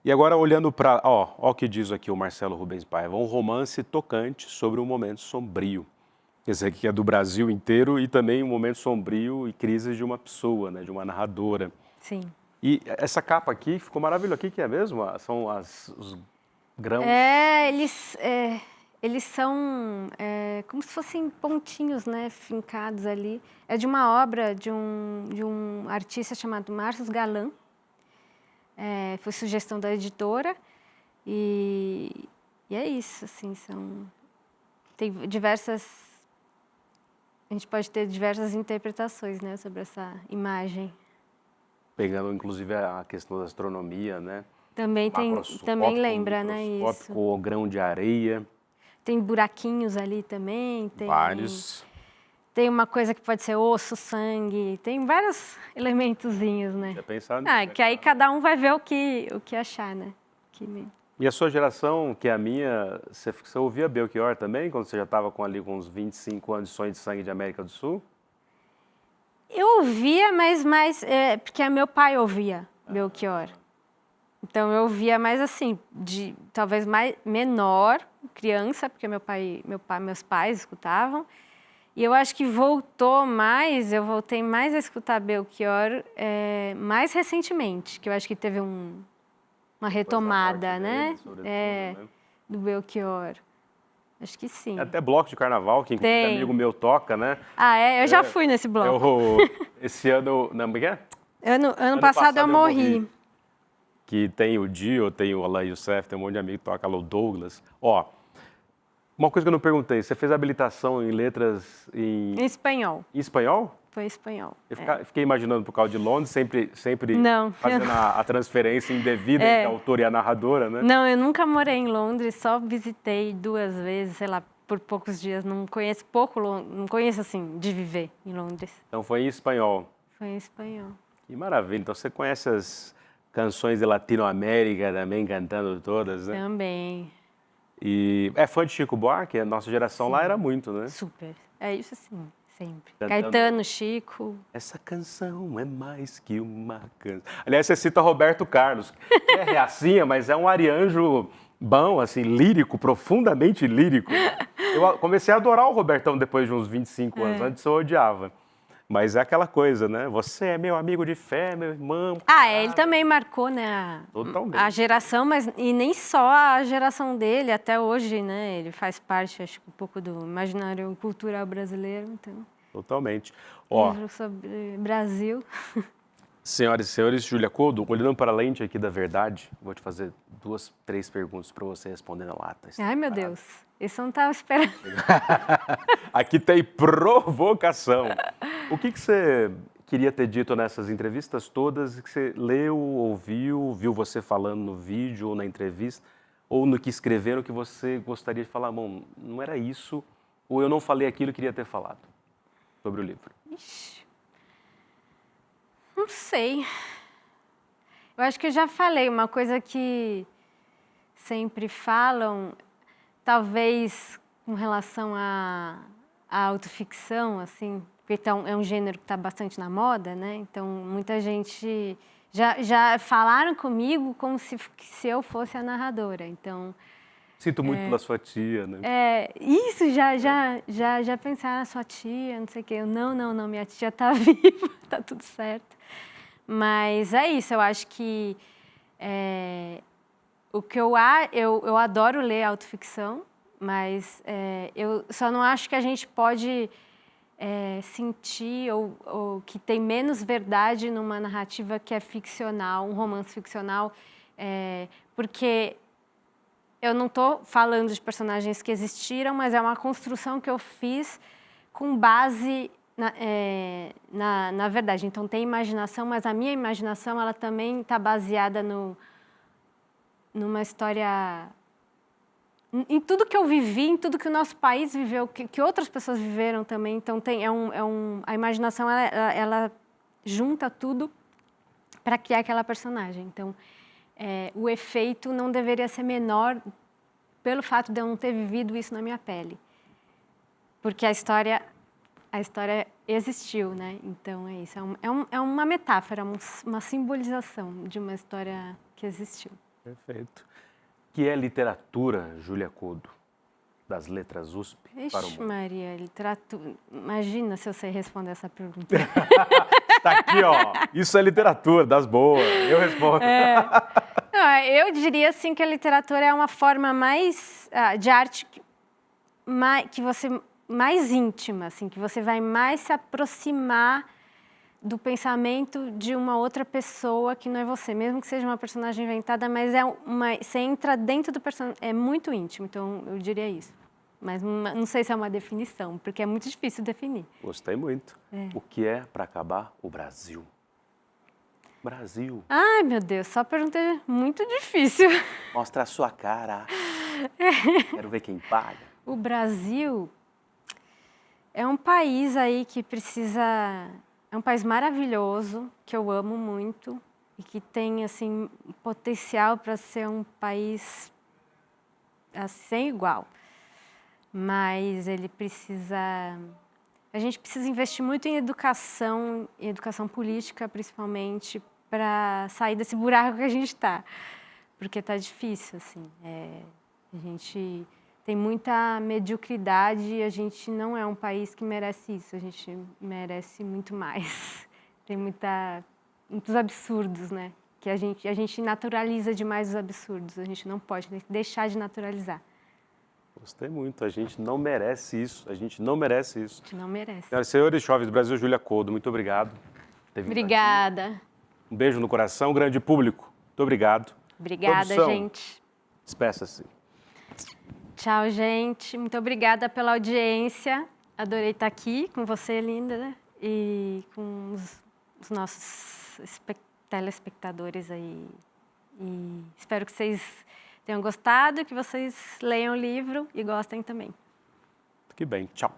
[SPEAKER 2] E agora olhando para, ó o que diz aqui o Marcelo Rubens Paiva, um romance tocante sobre um momento sombrio. Esse aqui é do Brasil inteiro e também um momento sombrio e crises de uma pessoa, né, de uma narradora.
[SPEAKER 3] Sim.
[SPEAKER 2] E essa capa aqui ficou maravilhosa. O que é mesmo? São os grãos.
[SPEAKER 3] Eles são como se fossem pontinhos, né, fincados ali. É de uma obra de um artista chamado Márcio Galan. Foi sugestão da editora e é isso, assim, tem diversas. A gente pode ter diversas interpretações, né, sobre essa imagem.
[SPEAKER 2] Pegando, inclusive, a questão da astronomia, né?
[SPEAKER 3] Também lembra, né, isso.
[SPEAKER 2] O grão de areia.
[SPEAKER 3] Tem buraquinhos ali também. Tem
[SPEAKER 2] Vários.
[SPEAKER 3] Tem uma coisa que pode ser osso, sangue. Tem vários elementozinhos, né?
[SPEAKER 2] Já pensaram
[SPEAKER 3] Que aí cada um vai ver o que achar, né?
[SPEAKER 2] E a sua geração, que é a minha, você ouvia Belchior também, quando você já estava com uns 25 anos de Sonho de Sangue de América do Sul?
[SPEAKER 3] Eu ouvia, mas mais... porque meu pai ouvia Belchior. Então, eu ouvia mais assim, talvez menor, criança, porque meus pais escutavam. E eu acho que eu voltei mais a escutar Belchior mais recentemente, que eu acho que teve uma retomada, né? Do Belchior. Acho que sim.
[SPEAKER 2] Até bloco de carnaval, que inclusive amigo meu toca, né?
[SPEAKER 3] Eu já fui nesse bloco.
[SPEAKER 2] Esse ano, não, como é?
[SPEAKER 3] Ano passado eu morri.
[SPEAKER 2] Que tem o Dio, tem o Alain Youssef, tem um monte de amigo que toca lá, o Douglas. Ó, uma coisa que eu não perguntei, você fez habilitação em letras em
[SPEAKER 3] espanhol.
[SPEAKER 2] Em espanhol?
[SPEAKER 3] Foi espanhol.
[SPEAKER 2] Eu fiquei imaginando por causa de Londres, sempre fazendo a transferência indevida entre a autora e a narradora, né?
[SPEAKER 3] Não, eu nunca morei em Londres, só visitei 2 vezes, sei lá, por poucos dias. Não conheço assim, de viver em Londres.
[SPEAKER 2] Então foi em espanhol?
[SPEAKER 3] Foi em espanhol.
[SPEAKER 2] Que maravilha. Então você conhece as canções de Latinoamérica também, cantando todas, né?
[SPEAKER 3] Também.
[SPEAKER 2] E é fã de Chico Buarque? A nossa geração lá era muito, né?
[SPEAKER 3] Super. É isso sim, sempre.
[SPEAKER 2] Cantando.
[SPEAKER 3] Caetano, Chico.
[SPEAKER 2] Essa canção é mais que uma canção. Aliás, você cita Roberto Carlos, que é reacinha, mas é um arianjo bom, assim, lírico, profundamente lírico. Eu comecei a adorar o Robertão depois de uns 25 anos. Antes eu odiava. Mas é aquela coisa, né? Você é meu amigo de fé, meu irmão.
[SPEAKER 3] Ele também marcou, né,
[SPEAKER 2] Totalmente.
[SPEAKER 3] a geração, mas e nem só a geração dele, até hoje, né? Ele faz parte, acho que um pouco do imaginário cultural brasileiro, então.
[SPEAKER 2] Totalmente. Ó,
[SPEAKER 3] Livro sobre Brasil.
[SPEAKER 2] senhoras e senhores, Júlia Couto, olhando para a lente aqui da verdade, vou te fazer 2, 3 perguntas para você responder na lata.
[SPEAKER 3] Ai, meu Deus, isso eu não estava esperando.
[SPEAKER 2] Aqui tem provocação. O que você queria ter dito nessas entrevistas todas que você leu, ouviu, viu você falando no vídeo ou na entrevista, ou no que escreveram que você gostaria de falar, bom, não era isso, ou eu não falei aquilo que queria ter falado sobre o livro?
[SPEAKER 3] Ixi. Não sei. Eu acho que eu já falei uma coisa que sempre falam, talvez com relação à autoficção, assim, porque é um gênero que está bastante na moda, né? Então, muita gente já falaram comigo como se eu fosse a narradora. Então,
[SPEAKER 2] Sinto muito pela sua tia, né?
[SPEAKER 3] isso, já pensaram, sua tia, não sei o quê. Não, minha tia está viva, está tudo certo. Mas é isso, eu acho que o que eu adoro ler autoficção, mas eu só não acho que a gente pode sentir ou que tem menos verdade numa narrativa que é ficcional, um romance ficcional, porque eu não estou falando de personagens que existiram, mas é uma construção que eu fiz com base na verdade. Então, tem imaginação, mas a minha imaginação ela também está baseada numa história... em tudo que eu vivi, em tudo que o nosso país viveu, que outras pessoas viveram também. Então, a imaginação, ela junta tudo para criar aquela personagem. Então, o efeito não deveria ser menor pelo fato de eu não ter vivido isso na minha pele. Porque a história existiu, né? Então, é isso. É uma metáfora, uma simbolização de uma história que existiu.
[SPEAKER 2] Perfeito. Que é literatura, Júlia Couto, das letras USP para o
[SPEAKER 3] Ixi,
[SPEAKER 2] mundo?
[SPEAKER 3] Maria, literatura... Imagina se eu sei responder essa pergunta.
[SPEAKER 2] Tá aqui, ó. Isso é literatura, das boas. Eu respondo.
[SPEAKER 3] Não, eu diria, assim, que a literatura é uma forma mais de arte que você... mais íntima, assim, que você vai mais se aproximar do pensamento de uma outra pessoa que não é você, mesmo que seja uma personagem inventada, mas você entra dentro do personagem, é muito íntimo, então eu diria isso. Mas não sei se é uma definição, porque é muito difícil definir.
[SPEAKER 2] Gostei muito. O que é, para acabar, o Brasil? Brasil.
[SPEAKER 3] Ai, meu Deus, só pergunta muito difícil.
[SPEAKER 2] Mostra a sua cara. Quero ver quem paga.
[SPEAKER 3] O Brasil é um país aí que precisa... É um país maravilhoso, que eu amo muito e que tem, assim, potencial para ser um país sem igual. Mas ele precisa... A gente precisa investir muito em educação política, principalmente, para sair desse buraco que a gente está. Porque está difícil, assim. A gente... tem muita mediocridade e a gente não é um país que merece isso, a gente merece muito mais. Tem muitos absurdos, né? Que a gente naturaliza demais os absurdos, a gente não pode deixar de naturalizar.
[SPEAKER 2] Gostei muito, a gente não merece isso, a gente não merece isso.
[SPEAKER 3] A gente não merece.
[SPEAKER 2] Senhoras e senhores, jovens do Brasil, Júlia Couto, muito obrigado por ter vindo
[SPEAKER 3] Obrigada.
[SPEAKER 2] aqui. Um beijo no coração, grande público. Muito obrigado.
[SPEAKER 3] Obrigada,
[SPEAKER 2] Produção,
[SPEAKER 3] gente.
[SPEAKER 2] despeça-se.
[SPEAKER 3] Tchau, gente. Muito obrigada pela audiência. Adorei estar aqui com você, linda, né? E com os nossos telespectadores aí. E espero que vocês tenham gostado, que vocês leiam o livro e gostem também.
[SPEAKER 2] Fique bem. Tchau.